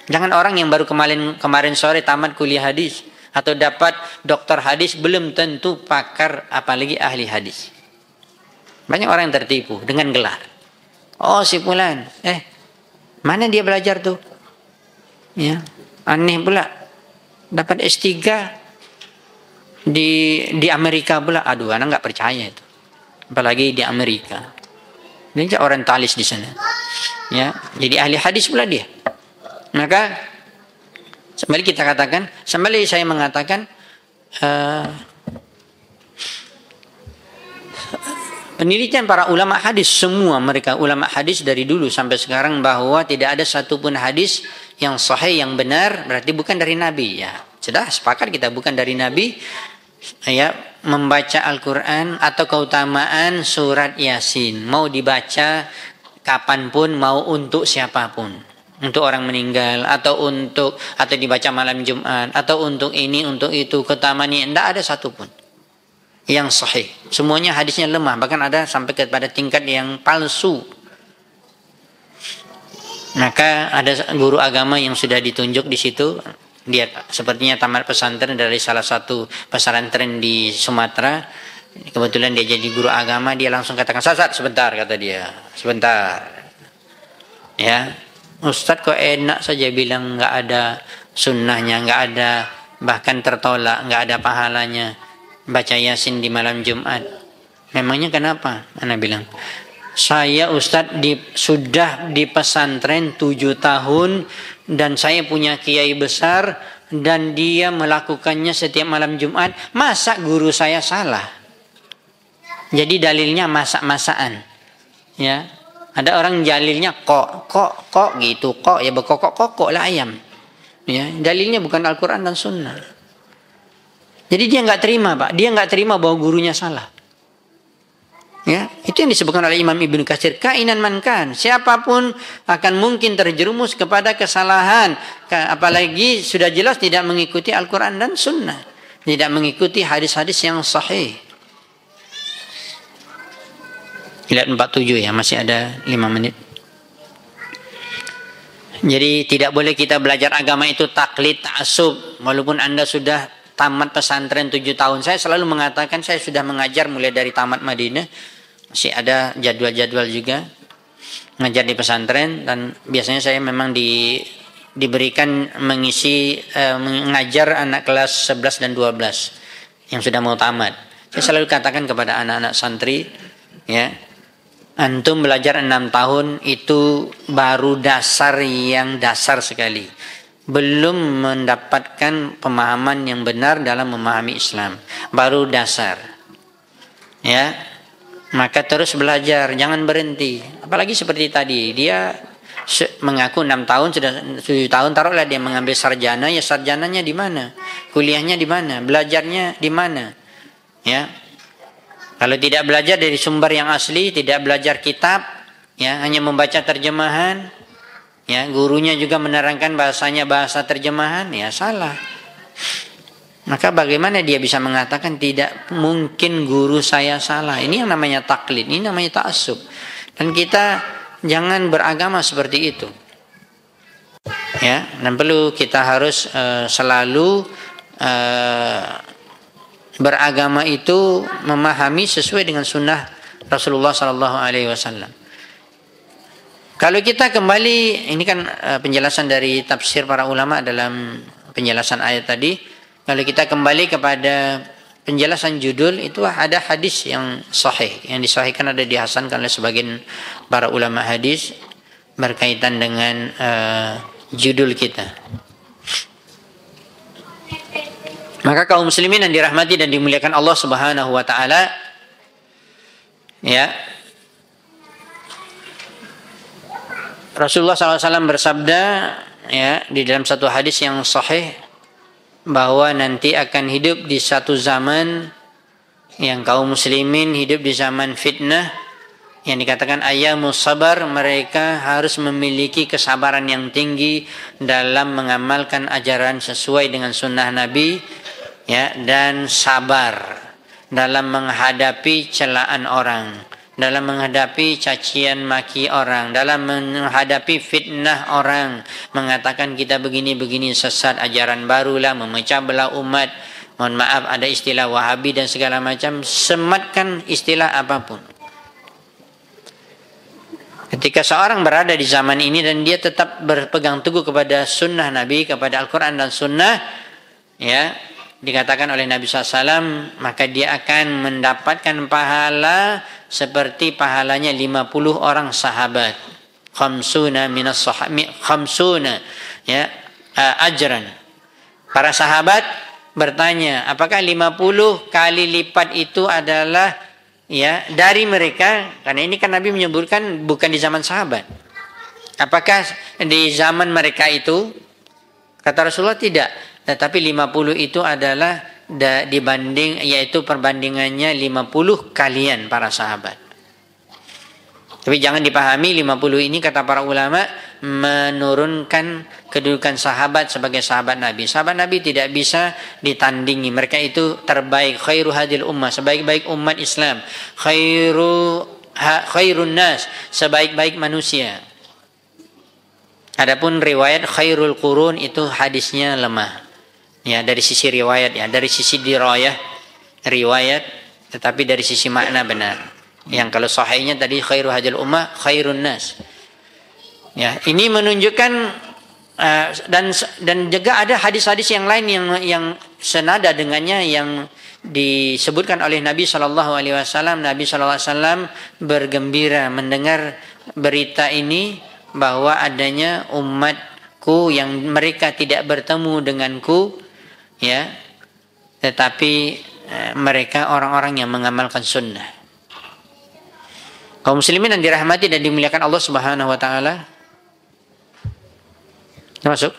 Jangan orang yang baru kemarin sore tamat kuliah hadis atau dapat doktor hadis belum tentu pakar, apalagi ahli hadis. Banyak orang yang tertipu dengan gelar. Oh, si fulan, mana dia belajar tuh? Ya, aneh pula. Dapat S3 di Amerika pula. Aduh, anak nggak percaya itu, apalagi di Amerika. Ini orientalis di sana, ya. Jadi ahli hadis pula dia. Maka sembali saya mengatakan penelitian para ulama hadis, semua mereka ulama hadis dari dulu sampai sekarang, bahwa tidak ada satupun hadis yang sahih, yang benar, berarti bukan dari Nabi. Ya, sudah sepakat kita bukan dari Nabi. Ya, membaca Al-Quran atau keutamaan surat Yasin mau dibaca kapanpun, mau untuk siapapun, untuk orang meninggal atau dibaca malam Jumat atau untuk ini untuk itu, keutamaannya tidak ada satupun yang sahih. Semuanya hadisnya lemah, bahkan ada sampai kepada tingkat yang palsu. Maka ada guru agama yang sudah ditunjuk di situ, dia sepertinya tamat pesantren dari salah satu pesantren di Sumatera. Kebetulan dia jadi guru agama, dia langsung katakan, "Sasat, sebentar," kata dia. "Sebentar. Ya, Ustadz kok enak saja bilang nggak ada sunnahnya, nggak ada, bahkan tertolak, nggak ada pahalanya baca Yasin di malam Jumat. Memangnya kenapa?" Ana bilang, "Saya Ustadz sudah di pesantren 7 tahun dan saya punya kiai besar dan dia melakukannya setiap malam Jumat. Masa guru saya salah?" Jadi dalilnya masak-masakan. Ya, ada orang dalilnya kok gitu, kok ya bekokok lah ayam. Ya, dalilnya bukan Al-Quran dan Sunnah. Jadi dia nggak terima, Pak. Dia nggak terima bahwa gurunya salah. Ya, itu yang disebutkan oleh Imam Ibnu Katsir, kainan mankan, siapapun akan mungkin terjerumus kepada kesalahan, apalagi sudah jelas tidak mengikuti Al-Quran dan Sunnah, tidak mengikuti hadis-hadis yang sahih. Lihat 47 ya, masih ada 5 menit. Jadi tidak boleh kita belajar agama itu taklid, ta'assub. Walaupun Anda sudah tamat pesantren 7 tahun. Saya selalu mengatakan saya sudah mengajar mulai dari tamat Madinah. Masih ada jadwal-jadwal juga mengajar di pesantren, dan biasanya saya memang diberikan mengajar anak kelas 11 dan 12 yang sudah mau tamat. Saya selalu katakan kepada anak-anak santri, ya, antum belajar 6 tahun itu baru dasar yang dasar sekali. Belum mendapatkan pemahaman yang benar dalam memahami Islam. Baru dasar. Ya. Maka terus belajar, jangan berhenti. Apalagi seperti tadi, dia mengaku 6 tahun, sudah 7 tahun, taruhlah dia mengambil sarjana, ya sarjananya di mana? Kuliahnya di mana? Belajarnya di mana? Ya. Kalau tidak belajar dari sumber yang asli, tidak belajar kitab, ya, hanya membaca terjemahan, ya, gurunya juga menerangkan bahasanya bahasa terjemahan, ya salah. Maka bagaimana dia bisa mengatakan tidak mungkin guru saya salah? Ini yang namanya taklid, ini namanya ta'assub. Dan kita jangan beragama seperti itu. Ya, dan perlu kita harus selalu beragama itu memahami sesuai dengan sunnah Rasulullah SAW. Kalau kita kembali, ini kan penjelasan dari tafsir para ulama dalam penjelasan ayat tadi. Kalau kita kembali kepada penjelasan judul, itu ada hadis yang sahih, yang disahihkan, ada dihasankan oleh sebagian para ulama hadis berkaitan dengan judul kita. Maka kaum muslimin yang dirahmati dan dimuliakan Allah Subhanahu wa taala, ya, Rasulullah SAW bersabda, ya, di dalam satu hadis yang sahih, bahwa nanti akan hidup di satu zaman yang kaum muslimin hidup di zaman fitnah, yang dikatakan ayamus sabar. Mereka harus memiliki kesabaran yang tinggi dalam mengamalkan ajaran sesuai dengan sunnah Nabi, ya, dan sabar dalam menghadapi celaan orang, dalam menghadapi cacian maki orang, dalam menghadapi fitnah orang, mengatakan kita begini-begini sesat, ajaran barulah, memecah belah umat. Mohon maaf, ada istilah Wahabi dan segala macam, sematkan istilah apapun. Ketika seorang berada di zaman ini dan dia tetap berpegang teguh kepada sunnah Nabi, kepada Al-Quran dan sunnah, ya, dikatakan oleh Nabi SAW, maka dia akan mendapatkan pahala seperti pahalanya 50 orang sahabat. Khamsuna ya ajran. Para sahabat bertanya, apakah 50 kali lipat itu adalah ya dari mereka? Karena ini kan Nabi menyebutkan bukan di zaman sahabat. Apakah di zaman mereka itu? Kata Rasulullah tidak. Tetapi 50 itu adalah dibanding, yaitu perbandingannya 50 kalian para sahabat. Tapi jangan dipahami 50 ini kata para ulama menurunkan kedudukan sahabat sebagai sahabat Nabi. Sahabat Nabi tidak bisa ditandingi. Mereka itu terbaik, khairu hadil ummah, sebaik-baik umat Islam, khairun nas, sebaik-baik manusia. Adapun riwayat khairul qurun itu hadisnya lemah. Ya, dari sisi riwayat ya, dari sisi dirayah riwayat, tetapi dari sisi makna benar. Yang kalau sahihnya tadi khairu hadil ummah khairun nas. Ya, ini menunjukkan dan juga ada hadis-hadis yang lain yang senada dengannya yang disebutkan oleh Nabi Shallallahu Alaihi Wasallam. Nabi Shallallahu Alaihi Wasallam bergembira mendengar berita ini bahwa adanya umatku yang mereka tidak bertemu denganku, ya, tetapi mereka orang-orang yang mengamalkan sunnah. Kaum muslimin yang dirahmati dan dimuliakan Allah Subhanahu wa taala. Masuk?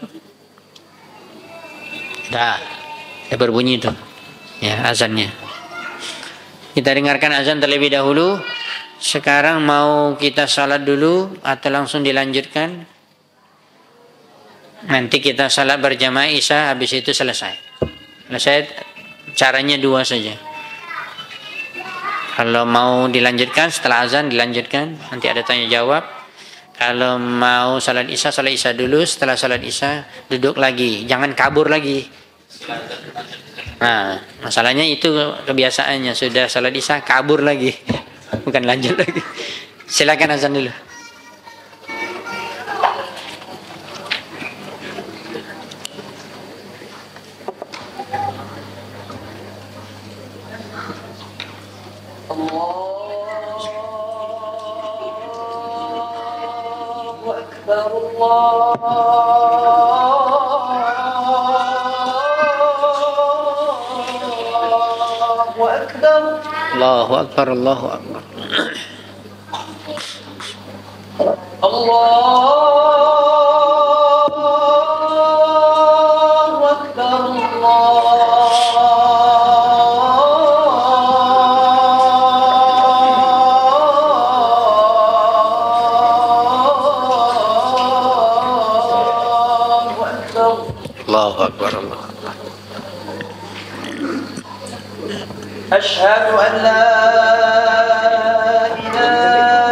Dah berbunyi itu. Ya, azannya. Kita dengarkan azan terlebih dahulu. Sekarang mau kita salat dulu atau langsung dilanjutkan? Nanti kita salat berjamaah Isya, habis itu selesai. Caranya dua saja. Kalau mau dilanjutkan setelah azan dilanjutkan, nanti ada tanya jawab. Kalau mau salat Isya dulu, setelah salat Isya duduk lagi, jangan kabur lagi. Nah, masalahnya itu kebiasaannya, sudah salat Isya kabur lagi. Bukan lanjut lagi. Silakan azan dulu. Allahu Akbar, Allahu Akbar. Allahu Akbar, Allahu Akbar, Allahu Akbar. Asyhadu an la ilaha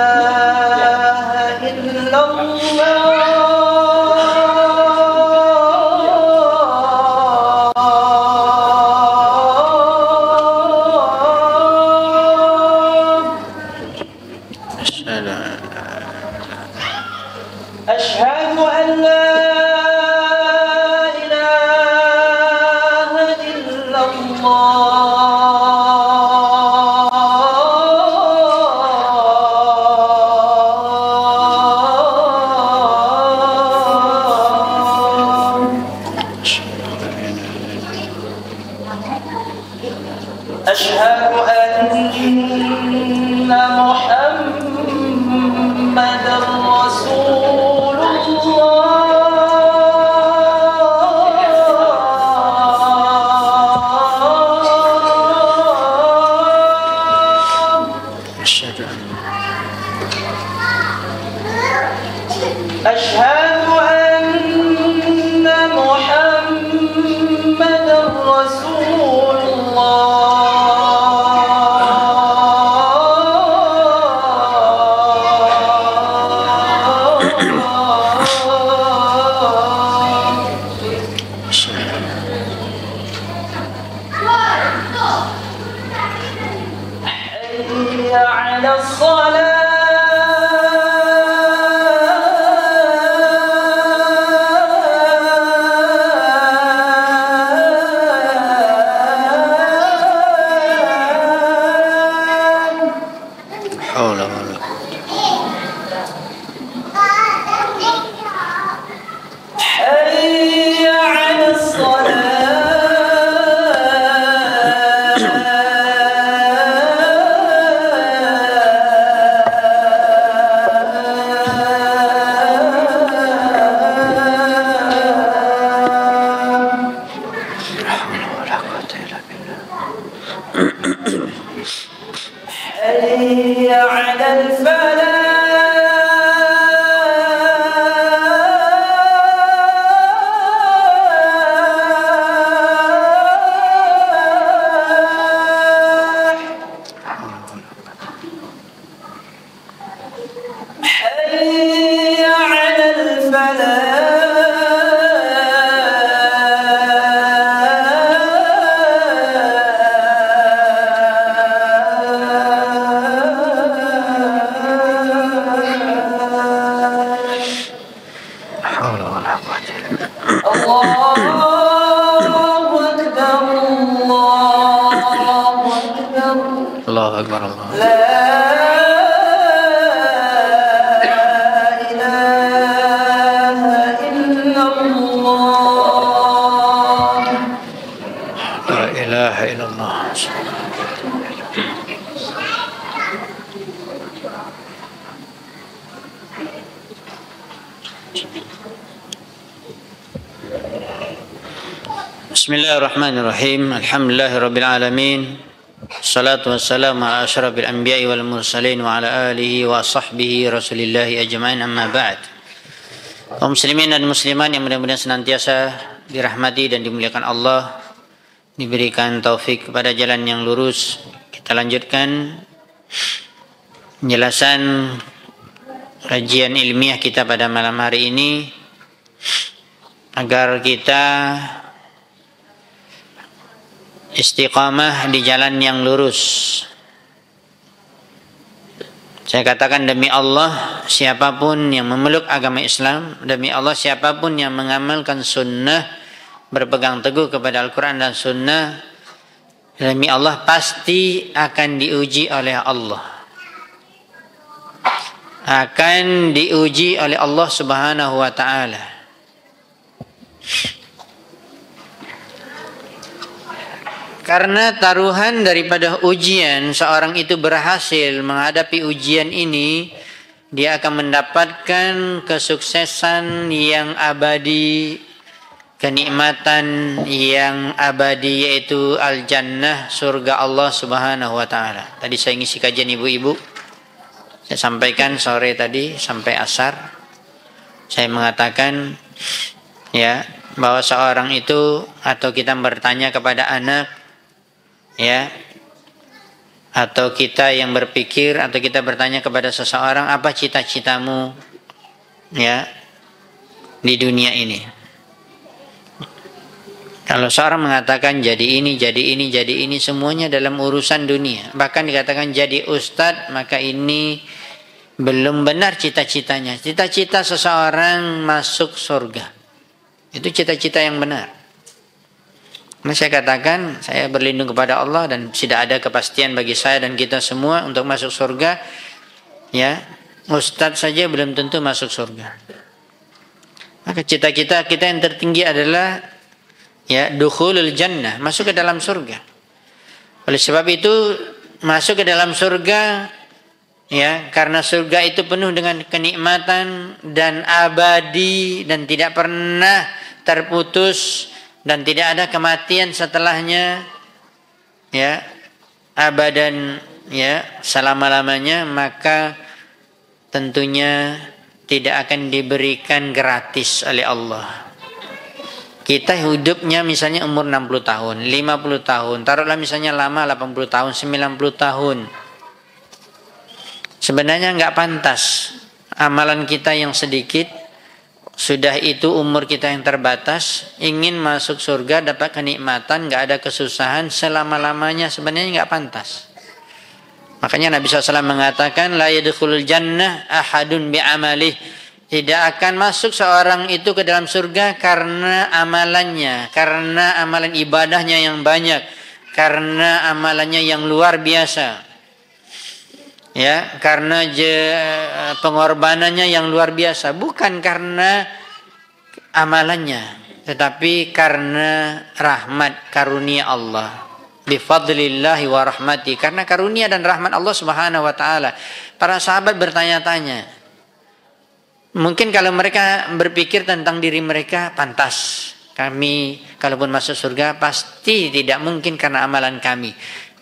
illallah. Asyhadu an la ilaha illallah. أشهد أن محمدا رسول الله. أشهد أن محمدا رسول حي على الصلاة. حي على الفلاح حي على الفلاح حول ولا قوة إلا بالله. الله أكبر الله أكبر الله أكبر الله. لا إله إلا الله لا إله إلا الله. Bismillahirrahmanirrahim. Alhamdulillahirrabbilalamin. Salatu wassalamu ala asyrafil anbiya'i wal mursalin wa ala alihi wa sahbihi rasulillahi ajma'in, amma ba'd. Kaum muslimin dan muslimat yang mudah-mudahan senantiasa dirahmati dan dimuliakan Allah, diberikan taufik kepada jalan yang lurus. Kita lanjutkan penjelasan kajian ilmiah kita pada malam hari ini agar kita istiqamah di jalan yang lurus. Saya katakan demi Allah, siapapun yang memeluk agama Islam, demi Allah siapapun yang mengamalkan sunnah, berpegang teguh kepada Al-Quran dan sunnah, demi Allah pasti akan diuji oleh Allah. Akan diuji oleh Allah Subhanahu wa ta'ala. Karena taruhan daripada ujian, seorang itu berhasil menghadapi ujian ini, dia akan mendapatkan kesuksesan yang abadi, kenikmatan yang abadi, yaitu al-jannah, surga Allah Subhanahu wa ta'ala. Tadi saya ngisi kajian ibu-ibu, saya sampaikan sore tadi sampai asar. Saya mengatakan ya, bahwa seorang itu, atau kita bertanya kepada anak, ya, atau kita yang berpikir, atau kita bertanya kepada seseorang, apa cita-citamu ya di dunia ini? Kalau seorang mengatakan jadi ini, jadi ini, jadi ini, semuanya dalam urusan dunia, bahkan dikatakan jadi ustadz, maka ini belum benar cita-citanya. Cita-cita seseorang masuk surga, itu cita-cita yang benar. Nah, saya katakan, saya berlindung kepada Allah dan tidak ada kepastian bagi saya dan kita semua untuk masuk surga. Ya, ustadz saja belum tentu masuk surga. Maka cita-cita kita yang tertinggi adalah ya dukhulul jannah, masuk ke dalam surga. Oleh sebab itu, masuk ke dalam surga ya, karena surga itu penuh dengan kenikmatan dan abadi dan tidak pernah terputus. Dan tidak ada kematian setelahnya, ya, abadan, ya, selama-lamanya. Maka tentunya tidak akan diberikan gratis oleh Allah. Kita hidupnya misalnya umur 60 tahun, 50 tahun, taruhlah misalnya lama 80 tahun, 90 tahun. Sebenarnya nggak pantas. Amalan kita yang sedikit, sudah itu umur kita yang terbatas, ingin masuk surga, dapat kenikmatan, nggak ada kesusahan selama-lamanya, sebenarnya nggak pantas. Makanya Nabi SAW mengatakan, la yadkhulul jannah ahadun bi'amalih. Tidak akan masuk seorang itu ke dalam surga karena amalannya, karena amalan ibadahnya yang banyak, karena amalannya yang luar biasa. Ya, karena pengorbanannya yang luar biasa, bukan karena amalannya, tetapi karena rahmat karunia Allah. Bifadlillahi wa rahmati, karena karunia dan rahmat Allah Subhanahu wa taala. Para sahabat bertanya-tanya. Mungkin kalau mereka berpikir tentang diri mereka, pantas kami kalaupun masuk surga pasti tidak mungkin karena amalan kami.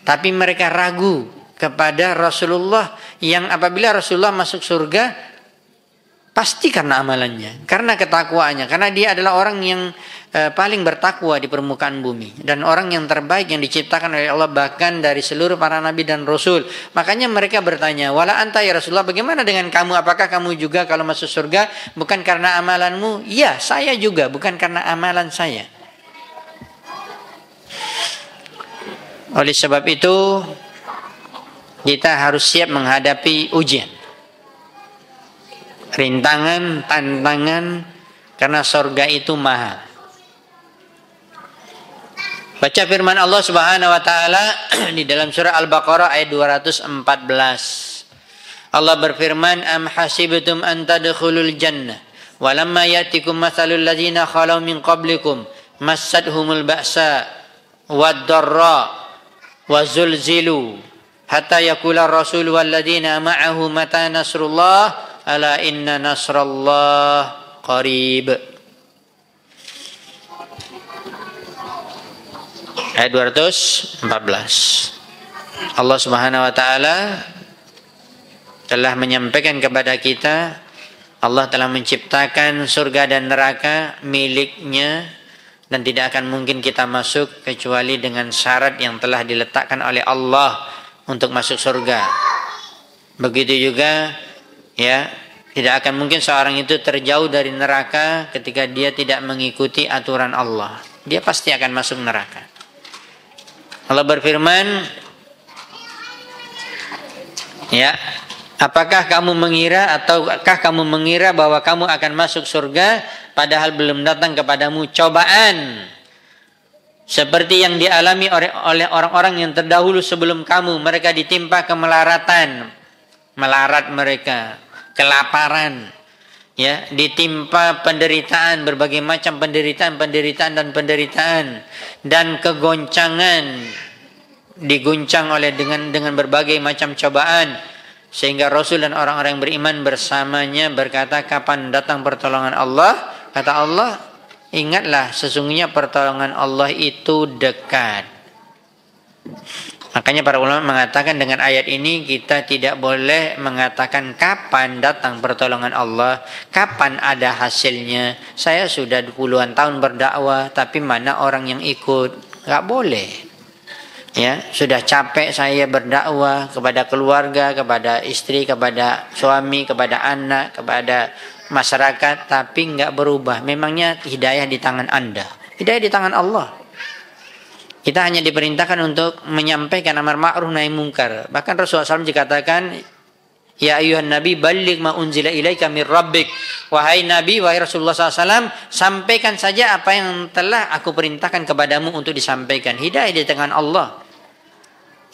Tapi mereka ragu kepada Rasulullah, yang apabila Rasulullah masuk surga pasti karena amalannya, karena ketakwaannya, karena dia adalah orang yang paling bertakwa di permukaan bumi dan orang yang terbaik yang diciptakan oleh Allah bahkan dari seluruh para nabi dan rasul. Makanya mereka bertanya, "Wala anta ya Rasulullah, bagaimana dengan kamu? Apakah kamu juga kalau masuk surga bukan karena amalanmu?" "Iya, saya juga, bukan karena amalan saya." Oleh sebab itu kita harus siap menghadapi ujian, rintangan, tantangan, karena surga itu mahal. Baca firman Allah Subhanahu wa taala di dalam surah Al-Baqarah ayat 214. Allah berfirman, "Am hasibtum an tadkhulul jannah wa lamma ya'tikum mathalul ladzina khalau min qablikum massathumul ba'sa wad-dharra wa zulzilu hatta yaqula ar-rasul wal ladzina ma'ahu mata nasrullah ala inna nasrallah qarib." Ayat 214. Allah Subhanahu wa taala telah menyampaikan kepada kita, Allah telah menciptakan surga dan neraka miliknya dan tidak akan mungkin kita masuk kecuali dengan syarat yang telah diletakkan oleh Allah untuk masuk surga. Begitu juga ya, tidak akan mungkin seorang itu terjauh dari neraka ketika dia tidak mengikuti aturan Allah. Dia pasti akan masuk neraka. Allah berfirman, ya, apakah kamu mengira bahwa kamu akan masuk surga padahal belum datang kepadamu cobaan seperti yang dialami oleh orang-orang yang terdahulu sebelum kamu. Mereka ditimpa kemelaratan, melarat mereka, kelaparan, ya, ditimpa penderitaan, berbagai macam penderitaan dan kegoncangan, diguncang oleh dengan berbagai macam cobaan, sehingga Rasul dan orang-orang yang beriman bersamanya berkata, "Kapan datang pertolongan Allah?" Kata Allah, "Ingatlah, sesungguhnya pertolongan Allah itu dekat." Makanya para ulama mengatakan dengan ayat ini kita tidak boleh mengatakan kapan datang pertolongan Allah, kapan ada hasilnya. Saya sudah puluhan tahun berdakwah tapi mana orang yang ikut? Enggak boleh. Ya, sudah capek saya berdakwah kepada keluarga, kepada istri, kepada suami, kepada anak, kepada masyarakat tapi enggak berubah. Memangnya hidayah di tangan Anda? Hidayah di tangan Allah. Kita hanya diperintahkan untuk menyampaikan amar ma'ruf nahi munkar. Bahkan Rasulullah SAW dikatakan, "Ya ayuhan nabi balligh ma unzila ilaika mir rabbik." Wahai nabi, wahai Rasulullah SAW, sampaikan saja apa yang telah aku perintahkan kepadamu untuk disampaikan. Hidayah di tangan Allah.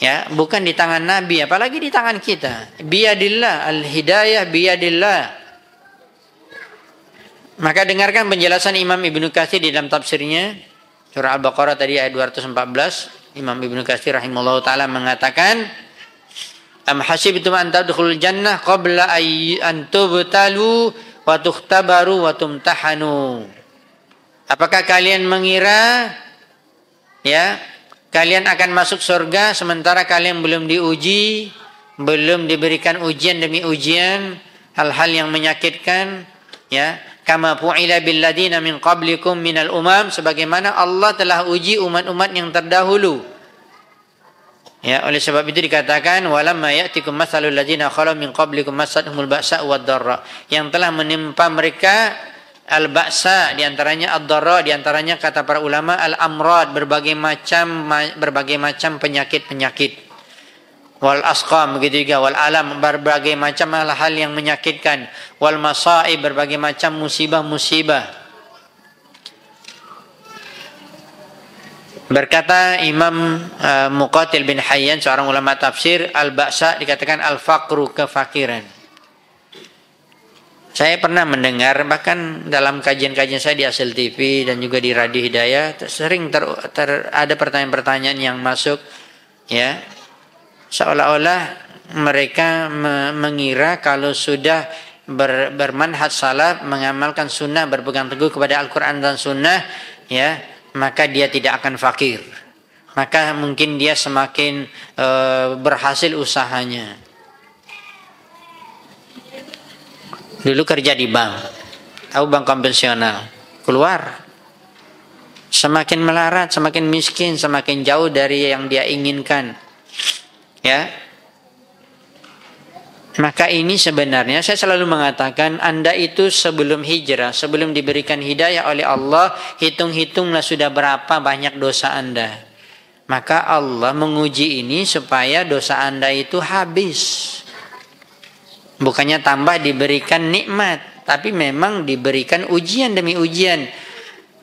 Ya, bukan di tangan nabi, apalagi di tangan kita. Biyadillah, al-hidayah biyadillah. Maka dengarkan penjelasan Imam Ibnu Katsir di dalam tafsirnya surah Al-Baqarah tadi ayat 214. Imam Ibnu Katsir rahimahullah ta'ala mengatakan, "Am hasibtum an tadkhulul jannah qabla an tubtalu wa tukhtabaru wa tumtahanu." Apakah kalian mengira ya, kalian akan masuk surga sementara kalian belum diuji, belum diberikan ujian demi ujian, hal-hal yang menyakitkan, ya? Kama fu'ila bil ladina min qablikum minal umam, sebagaimana Allah telah uji umat-umat yang terdahulu. Ya, oleh sebab itu dikatakan walamma ya'tikum mathalul ladina khalu min qablikum massathumul ba'sa wad-dharra, yang telah menimpa mereka al-ba'sa, di antaranya ad-dharra, di antaranya kata para ulama al-amrad, berbagai macam penyakit-penyakit. Wal asqam, begitu juga wal alam, berbagai macam hal-hal yang menyakitkan, wal masaib, berbagai macam musibah-musibah. Berkata Imam Muqatil bin Hayyan, seorang ulama tafsir, al-ba'sa dikatakan al-faqru, kefakiran. Saya pernah mendengar, bahkan dalam kajian-kajian saya di Asil TV dan juga di Radio Hidayah, sering ada pertanyaan-pertanyaan yang masuk, ya, seolah-olah mereka mengira kalau sudah bermanhaj salaf, mengamalkan sunnah, berpegang teguh kepada Al-Quran dan sunnah, ya, maka dia tidak akan fakir. maka mungkin dia semakin berhasil usahanya. Dulu kerja di bank, tahu bank konvensional, keluar semakin melarat, semakin miskin, semakin jauh dari yang dia inginkan. Ya. Maka ini sebenarnya saya selalu mengatakan, Anda itu sebelum hijrah, sebelum diberikan hidayah oleh Allah, hitung-hitunglah sudah berapa banyak dosa Anda. Maka Allah menguji ini supaya dosa Anda itu habis. Bukannya tambah diberikan nikmat, tapi memang diberikan ujian demi ujian.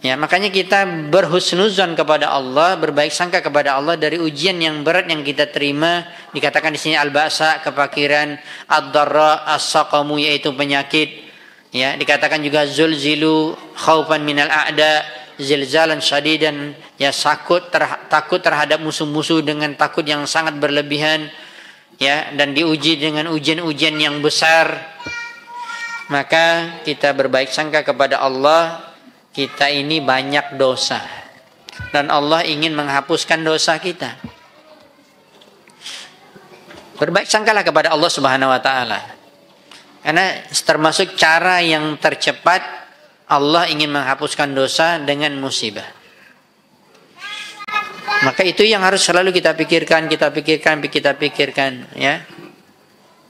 Ya, makanya kita berhusnuzon kepada Allah, berbaik sangka kepada Allah dari ujian yang berat yang kita terima. Dikatakan di sini al-ba'sa, kefakiran, ad-dharra, as-saqamu, yaitu penyakit. Ya, dikatakan juga zulzilu khaufan minal a'da, zilzalan syadidan, ya takut terhadap musuh-musuh dengan takut yang sangat berlebihan. Ya, dan diuji dengan ujian-ujian yang besar. Maka kita berbaik sangka kepada Allah. Kita ini banyak dosa dan Allah ingin menghapuskan dosa kita. Berbaik sangkalah kepada Allah Subhanahu wa taala. Karena termasuk cara yang tercepat Allah ingin menghapuskan dosa dengan musibah. Maka itu yang harus selalu kita pikirkan, ya.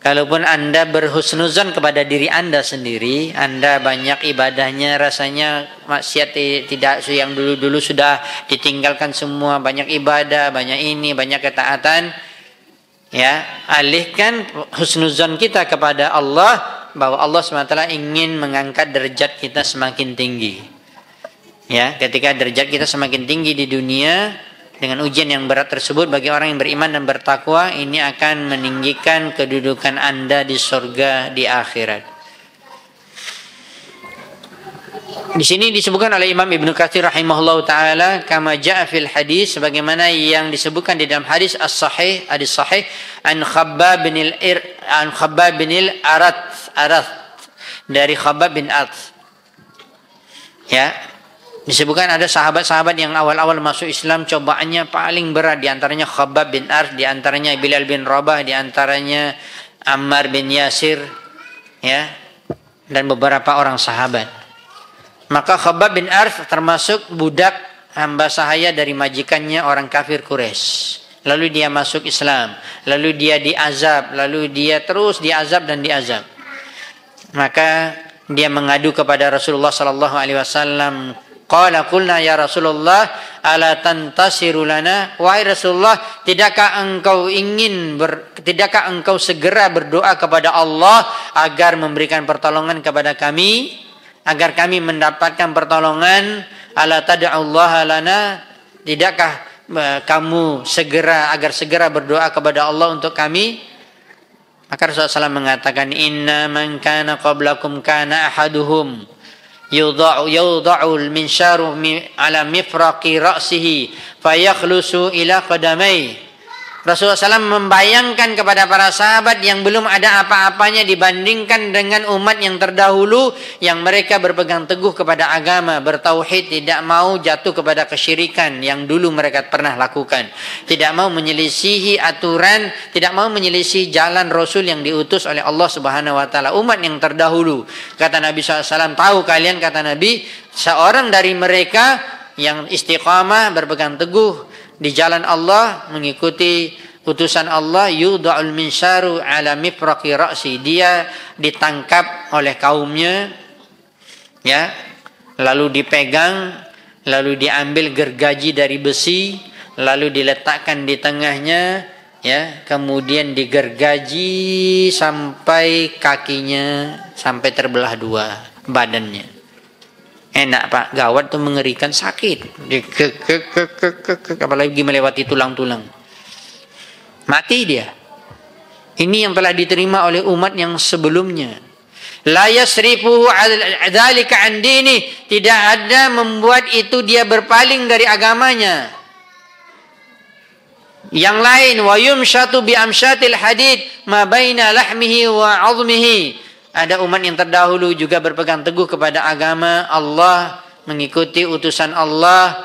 Kalaupun Anda berhusnuzon kepada diri Anda sendiri, Anda banyak ibadahnya, rasanya maksiat tidak yang dulu-dulu sudah ditinggalkan semua, banyak ibadah, banyak ini, banyak ketaatan, ya, alihkan husnuzon kita kepada Allah bahwa Allah SWT ingin mengangkat derajat kita semakin tinggi. Ya, ketika derajat kita semakin tinggi di dunia, dengan ujian yang berat tersebut bagi orang yang beriman dan bertakwa, ini akan meninggikan kedudukan Anda di surga di akhirat. Di sini disebutkan oleh Imam Ibnu Katsir rahimahullahu taala, kama jaa fil hadis, sebagaimana yang disebutkan di dalam hadis as-sahih, hadis sahih an Khabbab bin al-Arath, dari Khabbab bin Arath. Ya, disebutkan ada sahabat-sahabat yang awal-awal masuk Islam cobaannya paling berat, di antaranya Khabbab bin Arath, di antaranya Bilal bin Rabah, di antaranya Ammar bin Yasir, ya, dan beberapa orang sahabat. Maka Khabbab bin Arath termasuk budak hamba sahaya dari majikannya orang kafir Quraisy. Lalu dia masuk Islam, lalu dia diazab, lalu dia terus diazab dan diazab. Maka dia mengadu kepada Rasulullah sallallahu alaihi wasallam. Qala qulna ya Rasulullah ala tantasiru lana, wahai Rasulullah, tidakkah engkau segera berdoa kepada Allah agar memberikan pertolongan kepada kami, agar kami mendapatkan pertolongan? Ala tad'ullaha lana, tidakkah kamu segera berdoa kepada Allah untuk kami? Maka Rasulullah SAW mengatakan, inna man kana qablakum kana ahaduhum yudha'u al-minsharu ala mifraqi ra'sihi fayakhlusu ila qadamai. Rasulullah SAW membayangkan kepada para sahabat yang belum ada apa-apanya dibandingkan dengan umat yang terdahulu, yang mereka berpegang teguh kepada agama, bertauhid, tidak mau jatuh kepada kesyirikan yang dulu mereka pernah lakukan, tidak mau menyelisihi aturan, tidak mau menyelisihi jalan Rasul yang diutus oleh Allah Subhanahu wa taala. Umat yang terdahulu, kata Nabi SAW, tahu kalian, kata Nabi, seorang dari mereka yang istiqamah, berpegang teguh di jalan Allah, mengikuti utusan Allah, yudha'ul minsharu ala mifraqi ra'si, dia ditangkap oleh kaumnya, ya, lalu dipegang, lalu diambil gergaji dari besi, lalu diletakkan di tengahnya, ya, kemudian digergaji sampai kakinya, sampai terbelah dua badannya. Enak Pak, gawat tuh, mengerikan, sakit, apalagi melewati tulang-tulang, mati dia. Ini yang telah diterima oleh umat yang sebelumnya. La yasrifuhu dzalika an dini, tidak ada membuat itu dia berpaling dari agamanya. Yang lain, wa yumshatu bi amshatil hadid ma baina lahmihi wa 'azmihi. Ada umat yang terdahulu juga berpegang teguh kepada agama Allah, mengikuti utusan Allah,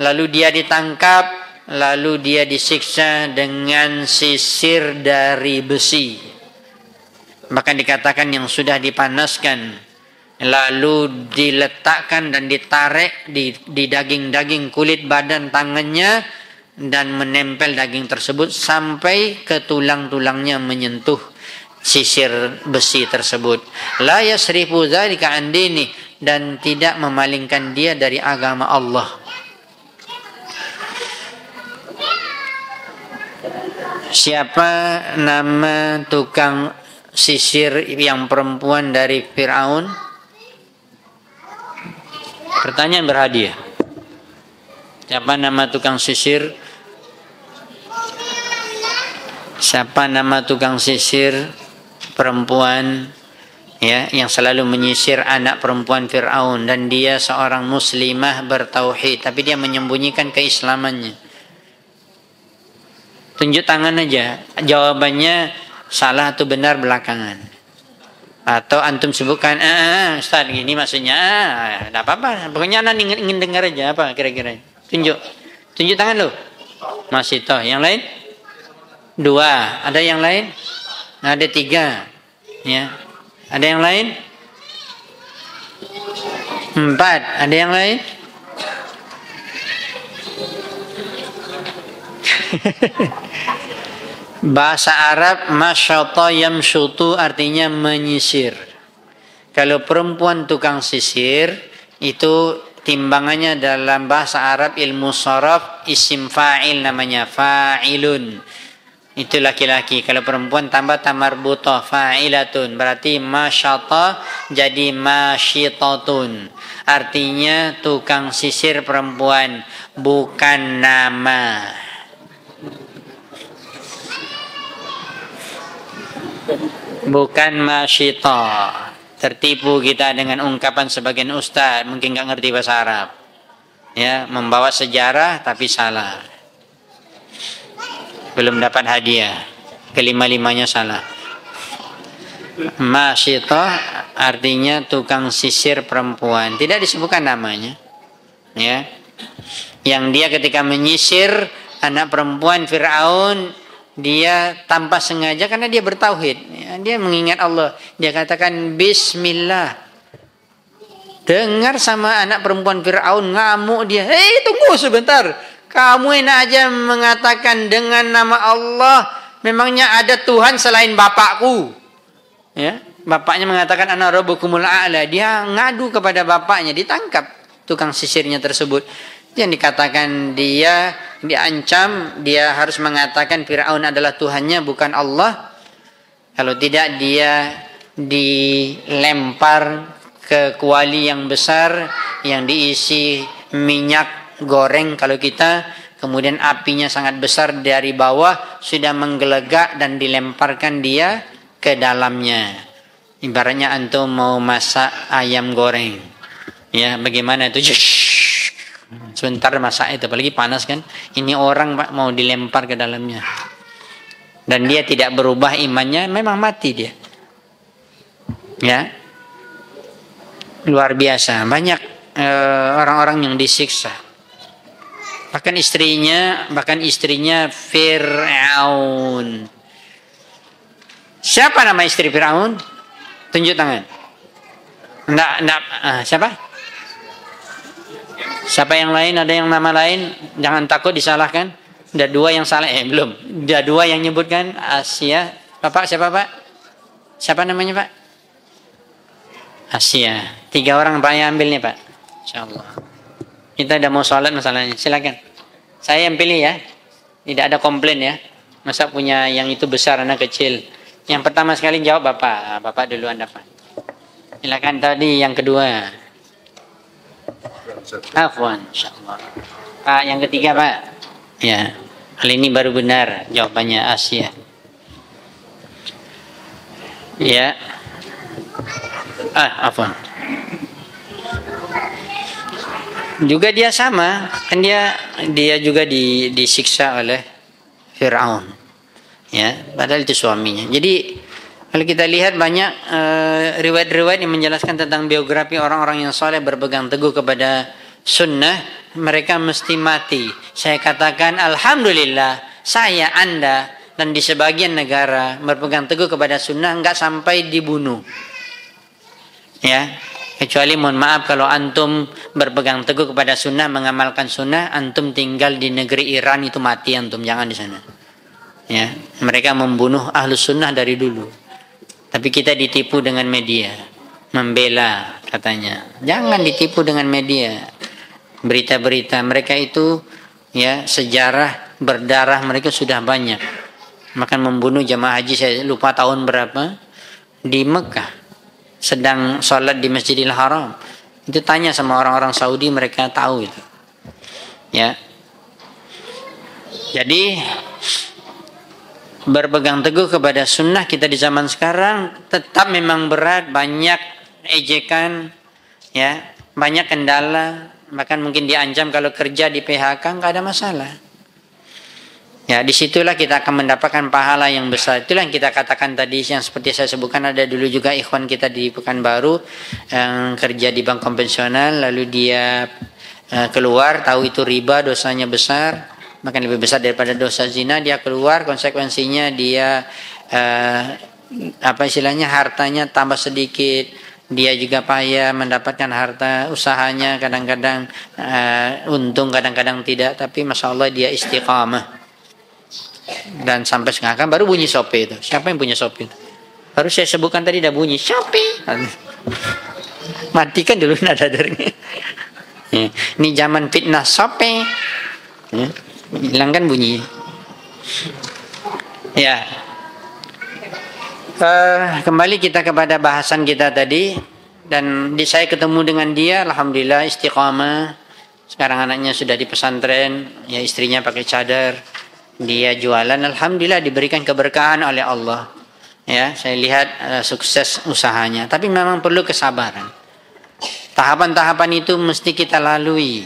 lalu dia ditangkap, lalu dia disiksa dengan sisir dari besi. Bahkan dikatakan yang sudah dipanaskan lalu diletakkan dan ditarik di daging-daging kulit badan tangannya dan menempel daging tersebut sampai ke tulang-tulangnya menyentuh sisir besi tersebut. La yasrifu dzalika an dini, dan tidak memalingkan dia dari agama Allah. Siapa nama tukang sisir yang perempuan dari Fir'aun? Pertanyaan berhadiah. Siapa nama tukang sisir? Siapa nama tukang sisir perempuan ya yang selalu menyisir anak perempuan Fir'aun, dan dia seorang muslimah bertauhid tapi dia menyembunyikan keislamannya? Tunjuk tangan aja. Jawabannya salah atau benar belakangan. Atau antum sebutkan, Ustaz gini maksudnya, tidak apa-apa. Pokoknya anak ingin dengar aja apa kira-kira. Tunjuk tangan lo. Masih toh. Yang lain? 2. Ada yang lain? Ada 3. Ya. Ada yang lain? 4. Ada yang lain? Bahasa Arab masyata yamsyutu artinya menyisir. Kalau perempuan tukang sisir itu timbangannya dalam bahasa Arab ilmu sharaf isim fa'il namanya, fa'ilun. Itu laki-laki. Kalau perempuan tambah tamarbutah fa'ilatun, berarti masyata jadi masyitatun. Artinya tukang sisir perempuan, bukan nama. Bukan masyita. Tertipu kita dengan ungkapan sebagian ustaz, mungkin nggak ngerti bahasa Arab. Ya, membawa sejarah tapi salah. Belum dapat hadiah. Kelima-limanya salah. Masyita artinya tukang sisir perempuan. Tidak disebutkan namanya. Ya. Yang dia ketika menyisir anak perempuan Fir'aun, dia tanpa sengaja karena dia bertauhid, ya, dia mengingat Allah, dia katakan bismillah. Dengar sama anak perempuan Fir'aun, ngamuk dia. Tunggu sebentar, kamu enak aja mengatakan dengan nama Allah, memangnya ada Tuhan selain bapakku? Ya, bapaknya mengatakan ana rabbukumul a'la, dia ngadu kepada bapaknya, ditangkap tukang sisirnya tersebut. Yang dikatakan dia diancam, dia harus mengatakan Fir'aun adalah Tuhannya bukan Allah. Kalau tidak dia dilempar ke kuali yang besar yang diisi minyak goreng kalau kita, kemudian apinya sangat besar dari bawah sudah menggelegak dan dilemparkan dia ke dalamnya. Ibaratnya antum mau masak ayam goreng. Ya, bagaimana itu? Sebentar masak itu, apalagi panas kan. Ini orang Pak mau dilempar ke dalamnya. Dan dia tidak berubah imannya, memang mati dia. Ya. Luar biasa, banyak orang-orang yang disiksa. Bahkan istrinya Fir'aun. Siapa nama istri Fir'aun? Tunjuk tangan. Siapa? Siapa yang lain? Ada yang nama lain? Jangan takut disalahkan. Ada 2 yang salah. Belum. Ada 2 yang nyebutkan. Asia. Bapak siapa Pak? Siapa namanya Pak? Asia. 3 orang Pak yang ambil nih Pak. InsyaAllah. Kita udah mau sholat masalahnya. Silakan. Saya yang pilih ya. Tidak ada komplain ya. Masa punya yang itu besar anak kecil. Yang pertama sekali jawab Bapak. Bapak duluan dapat. Silakan tadi yang kedua. Afwan, insyaallah. Pak, yang ketiga Pak. Ya, kali ini baru benar jawabannya Asia. Ya. Afwan. Juga dia sama, kan dia juga disiksa oleh Fir'aun. Ya, padahal itu suaminya. Jadi kalau kita lihat banyak riwayat-riwayat yang menjelaskan tentang biografi orang-orang yang soleh berpegang teguh kepada sunnah, mereka mesti mati. Saya katakan alhamdulillah, saya, Anda, dan di sebagian negara berpegang teguh kepada sunnah nggak sampai dibunuh. Ya, kecuali mohon maaf kalau antum berpegang teguh kepada sunnah, mengamalkan sunnah, antum tinggal di negeri Iran itu mati antum, jangan di sana. Ya, mereka membunuh ahlus sunnah dari dulu. Tapi kita ditipu dengan media, membela katanya. Jangan ditipu dengan media. Berita-berita mereka itu, ya, sejarah berdarah mereka sudah banyak. Makan membunuh jamaah haji, saya lupa tahun berapa, di Mekah, sedang sholat di Masjidil Haram. Itu tanya sama orang-orang Saudi, mereka tahu itu. Ya. Jadi berpegang teguh kepada sunnah kita di zaman sekarang tetap memang berat, banyak ejekan, ya, banyak kendala, bahkan mungkin diancam kalau kerja di PHK nggak ada masalah. Ya, disitulah kita akan mendapatkan pahala yang besar. Itulah yang kita katakan tadi, yang seperti saya sebutkan, ada dulu juga ikhwan kita di Pekanbaru yang kerja di bank konvensional, lalu dia keluar, tahu itu riba, dosanya besar, bahkan lebih besar daripada dosa zina. Dia keluar, konsekuensinya dia hartanya tambah sedikit. Dia juga payah mendapatkan harta usahanya, kadang-kadang untung, kadang-kadang tidak, tapi masya Allah dia istiqamah. Dan sampai sekarang baru bunyi Shopee itu. Siapa yang punya Shopee itu? Baru saya sebutkan tadi udah bunyi Shopee. Matikan dulu nada dengarnya. Ini zaman fitnah Shopee. Hilangkan bunyi. Ya. Kembali kita kepada bahasan kita tadi. Dan saya ketemu dengan dia, alhamdulillah istiqamah. Sekarang anaknya sudah di pesantren, ya, istrinya pakai cadar. Dia jualan, alhamdulillah diberikan keberkahan oleh Allah. Ya, saya lihat sukses usahanya. Tapi memang perlu kesabaran. Tahapan-tahapan itu mesti kita lalui.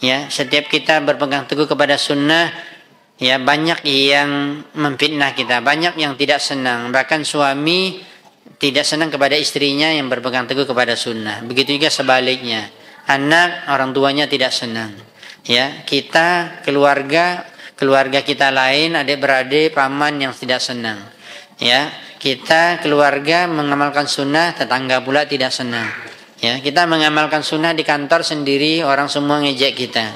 Ya, setiap kita berpegang teguh kepada sunnah, ya, banyak yang memfitnah kita, banyak yang tidak senang. Bahkan suami tidak senang kepada istrinya yang berpegang teguh kepada sunnah. Begitu juga sebaliknya. Anak, orang tuanya tidak senang. Ya, kita, keluarga kita lain, adik-beradik, paman yang tidak senang. Ya, kita keluarga mengamalkan sunnah, tetangga pula tidak senang. Ya, kita mengamalkan sunnah di kantor sendiri, orang semua ngejek kita.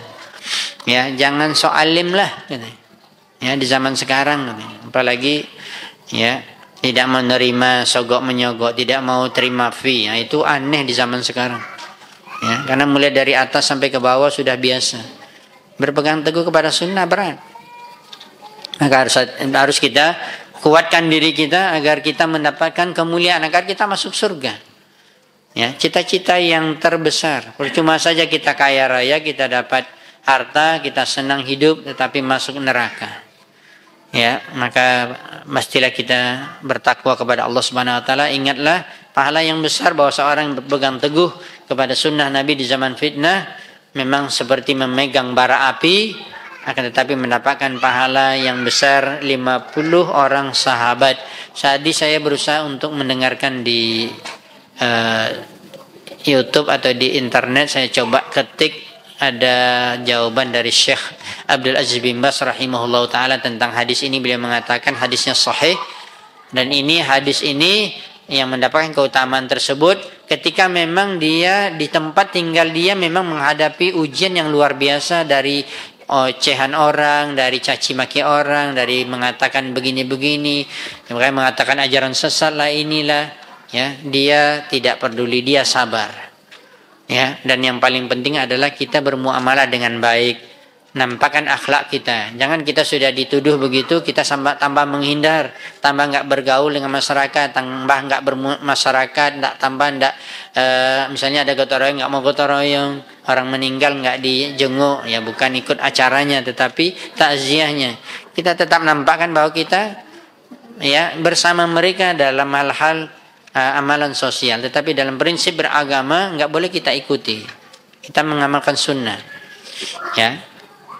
Ya, jangan so alim lah. Ya, di zaman sekarang, apalagi, ya, tidak menerima sogok menyogok, tidak mau terima fee. Ya, itu aneh di zaman sekarang. Ya, karena mulai dari atas sampai ke bawah sudah biasa. Berpegang teguh kepada sunnah berat. Maka harus kita kuatkan diri kita agar kita mendapatkan kemuliaan, agar kita masuk surga. Ya, cita-cita yang terbesar. Percuma saja kita kaya raya, kita dapat harta, kita senang hidup, tetapi masuk neraka. Ya, maka mestilah kita bertakwa kepada Allah Subhanahu Wa Taala. Ingatlah pahala yang besar bahwa seorang yang berpegang teguh kepada sunnah Nabi di zaman fitnah memang seperti memegang bara api. Akan tetapi mendapatkan pahala yang besar 50 orang sahabat. Tadi saya berusaha untuk mendengarkan di YouTube atau di internet, saya coba ketik, ada jawaban dari Syekh Abdul Aziz bin Baz rahimahullah ta'ala tentang hadis ini. Beliau mengatakan hadisnya sahih, dan ini hadis ini yang mendapatkan keutamaan tersebut ketika memang dia di tempat tinggal dia memang menghadapi ujian yang luar biasa dari ocehan orang, dari caci maki orang, dari mengatakan begini-begini, makanya mengatakan ajaran sesat lah inilah, ya, dia tidak peduli, dia sabar. Ya, dan yang paling penting adalah kita bermuamalah dengan baik, nampakkan akhlak kita. Jangan kita sudah dituduh begitu, kita tambah menghindar, tambah nggak bergaul dengan masyarakat, tambah nggak bermasyarakat, misalnya ada gotong royong nggak mau gotong royong, orang meninggal nggak dijenguk, ya bukan ikut acaranya, tetapi takziahnya. Kita tetap nampakkan bahwa kita, ya, bersama mereka dalam hal-hal amalan sosial, tetapi dalam prinsip beragama nggak boleh kita ikuti. Kita mengamalkan sunnah. Ya.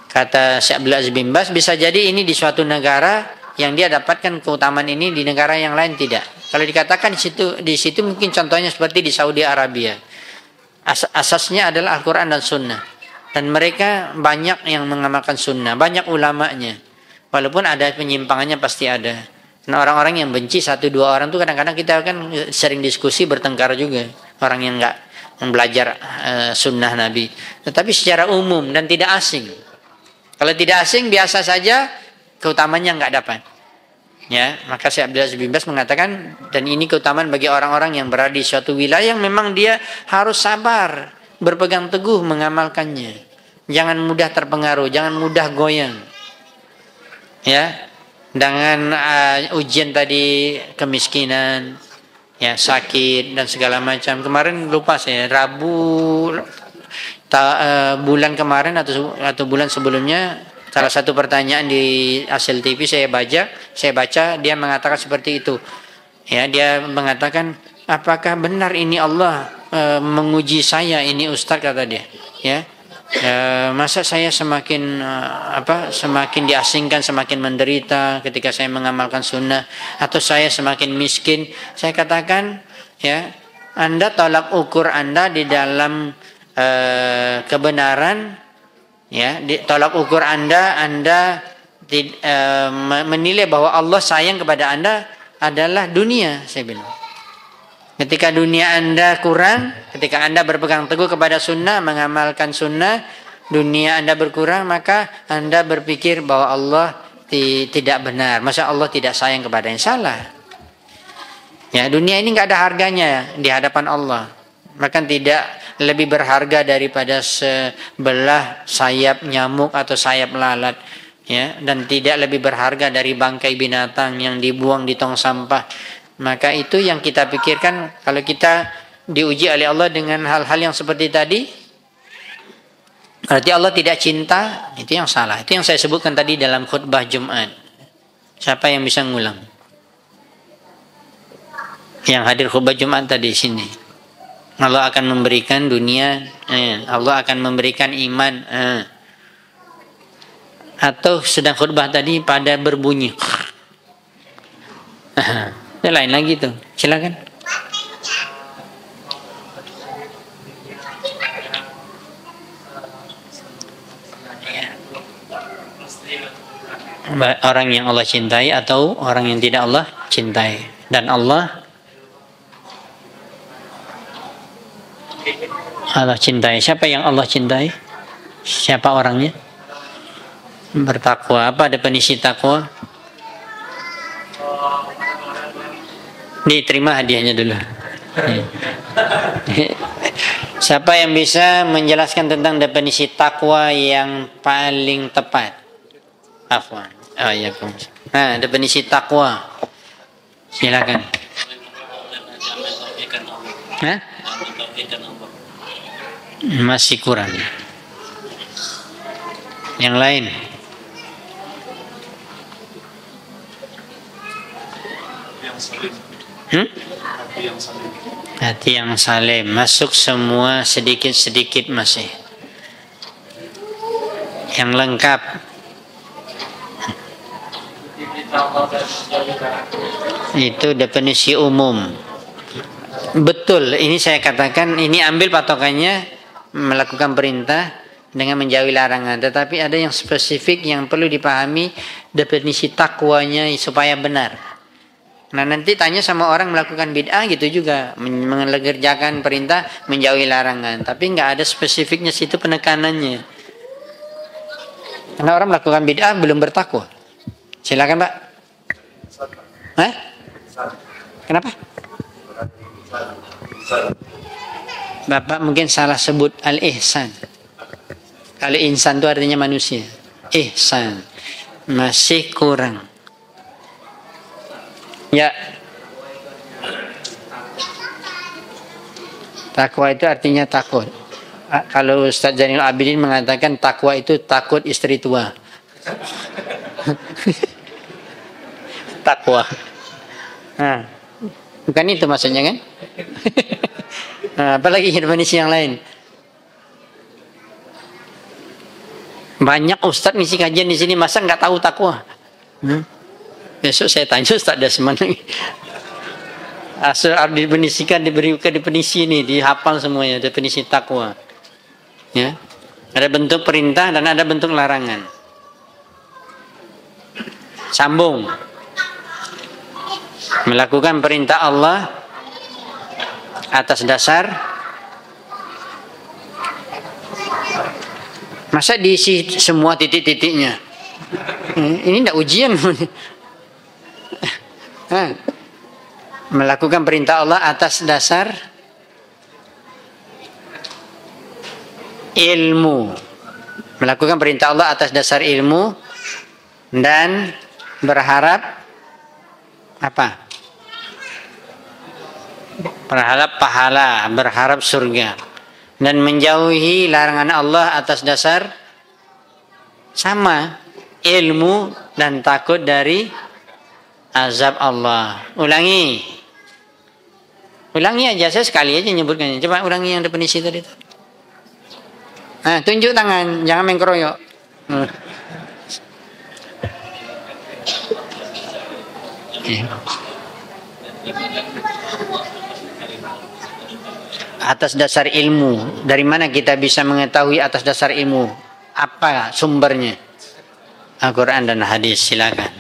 Kata Syekh Abdul Aziz bin Baz, bisa jadi ini di suatu negara yang dia dapatkan keutamaan ini, di negara yang lain tidak. Kalau dikatakan di situ mungkin contohnya seperti di Saudi Arabia. Asasnya adalah Al-Quran dan Sunnah. Dan mereka banyak yang mengamalkan sunnah, banyak ulamanya. Walaupun ada penyimpangannya pasti ada. Nah, orang-orang yang benci satu dua orang tuh kadang-kadang kita kan sering diskusi bertengkar juga. Orang yang nggak belajar sunnah Nabi. Tetapi secara umum dan tidak asing. Kalau tidak asing biasa saja, keutamanya nggak dapat. Ya, maka Syekh Abdul Aziz bin Baz mengatakan, dan ini keutamaan bagi orang-orang yang berada di suatu wilayah yang memang dia harus sabar, berpegang teguh mengamalkannya. Jangan mudah terpengaruh, jangan mudah goyang. Ya, dengan ujian tadi kemiskinan, ya sakit dan segala macam. Kemarin lupa saya, bulan kemarin atau bulan sebelumnya, salah satu pertanyaan di Asil TV saya baca dia mengatakan seperti itu. Ya, dia mengatakan, apakah benar ini Allah menguji saya ini Ustaz, kata dia. Ya, masa saya semakin semakin diasingkan, semakin menderita ketika saya mengamalkan sunnah, atau saya semakin miskin? Saya katakan, ya, Anda tolak ukur Anda di dalam kebenaran, ya, tolak ukur Anda menilai bahwa Allah sayang kepada Anda adalah dunia, saya bilang. Ketika dunia Anda kurang, ketika Anda berpegang teguh kepada sunnah, mengamalkan sunnah, dunia Anda berkurang, maka Anda berpikir bahwa Allah tidak benar. Masa Allah tidak sayang kepada yang salah? Ya, dunia ini nggak ada harganya di hadapan Allah. Maka tidak lebih berharga daripada sebelah sayap nyamuk atau sayap lalat. Ya, dan tidak lebih berharga dari bangkai binatang yang dibuang di tong sampah. Maka itu yang kita pikirkan kalau kita diuji oleh Allah dengan hal-hal yang seperti tadi, berarti Allah tidak cinta, itu yang salah. Itu yang saya sebutkan tadi dalam khutbah Jumat. Siapa yang bisa ngulang? Yang hadir khutbah Jumat tadi sini. Allah akan memberikan dunia, Allah akan memberikan iman. Atau sedang khutbah tadi pada berbunyi. Itu lain lagi tuh. Silakan. Orang yang Allah cintai atau orang yang tidak Allah cintai. Dan Allah cintai. Siapa yang Allah cintai? Siapa orangnya? Bertakwa. Apa definisi takwa? Diterima hadiahnya dulu. Siapa yang bisa menjelaskan tentang definisi takwa yang paling tepat? Afwan. Ya, nah, definisi takwa. Silakan. Hah? Masih kurang. Yang lain. Hati yang salim. Masuk semua sedikit-sedikit masih. Yang lengkap. Itu definisi umum. Betul, ini saya katakan, ini ambil patokannya melakukan perintah dengan menjauhi larangan. Tetapi ada yang spesifik yang perlu dipahami definisi takwanya supaya benar. Nah, nanti tanya sama orang melakukan bid'ah gitu juga, mengerjakan perintah, menjauhi larangan, tapi nggak ada spesifiknya situ penekanannya. Karena orang melakukan bid'ah belum bertakwa. Silakan, Pak. Hah? Kenapa? Bapak mungkin salah sebut al-ihsan. Kalau insan itu artinya manusia. Ihsan. Masih kurang. Ya. Takwa itu artinya takut. Kalau Ustaz Zainul Abidin mengatakan takwa itu takut istri tua. Takwa. Nah, bukan itu maksudnya kan? Nah, apalagi definisi yang lain. Banyak ustaz ngisi kajian di sini masa nggak tahu takwa? Besok saya tanya Ustaz Dasman lagi. Asal didefinisikan, diberi definisi ini, dihafal semuanya definisi takwa. Ya. Ada bentuk perintah dan ada bentuk larangan. Sambung. Melakukan perintah Allah atas dasar, masa diisi semua titik-titiknya? Ini tidak ujian. Melakukan perintah Allah atas dasar ilmu. Melakukan perintah Allah atas dasar ilmu dan berharap apa? Berharap pahala, berharap surga, dan menjauhi larangan Allah atas dasar sama ilmu dan takut dari azab Allah. Ulangi aja, saya sekali aja nyebutkannya. Coba ulangi yang definisi tadi itu. Nah, tunjuk tangan, jangan main keroyok. Atas dasar ilmu. Dari mana kita bisa mengetahui atas dasar ilmu? Apa sumbernya? Al-Quran dan hadis. Silakan.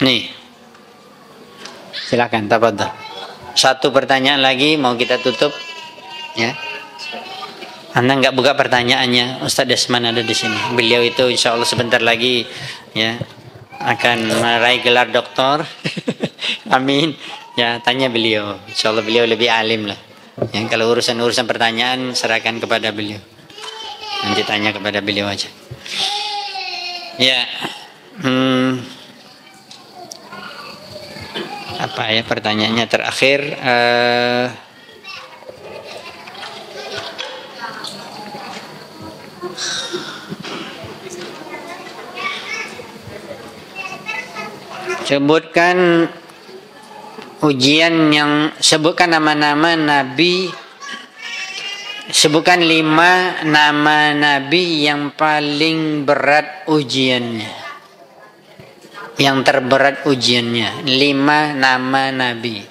Nih. Silakan, tafadhol. Satu pertanyaan lagi mau kita tutup, ya. Anda nggak buka pertanyaannya, Ustadz Desman ada di sini. Beliau itu insya Allah sebentar lagi, ya, akan meraih gelar doktor. Amin. Ya, tanya beliau. Insya Allah beliau lebih alim lah. Ya, kalau urusan pertanyaan serahkan kepada beliau. Nanti tanya kepada beliau aja. Ya. Apa ya pertanyaannya terakhir? Sebutkan ujian yang, sebutkan nama-nama Nabi, sebutkan 5 nama Nabi yang paling berat ujiannya, yang terberat ujiannya. 5 nama Nabi.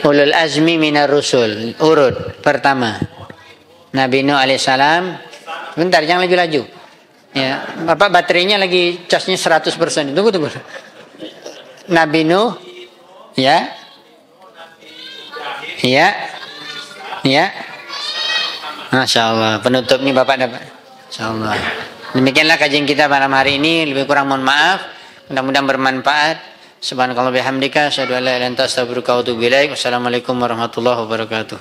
Ulul azmi minar rusul. Urut pertama Nabi Nuh alaihissalam. Bentar, jangan lebih laju. Ya, Bapak baterainya lagi casnya 100%. Tunggu. Nabi Nuh, ya. Masya Allah. Penutup nih Bapak dapat. Masya Allah. Demikianlah kajian kita malam hari ini. Lebih kurang mohon maaf. Mudah-mudahan bermanfaat. Subhanakallah bihamdika. Asyhadu an la ilaha illa anta astaghfiruka wa atubu ilaik. Wassalamualaikum warahmatullahi wabarakatuh.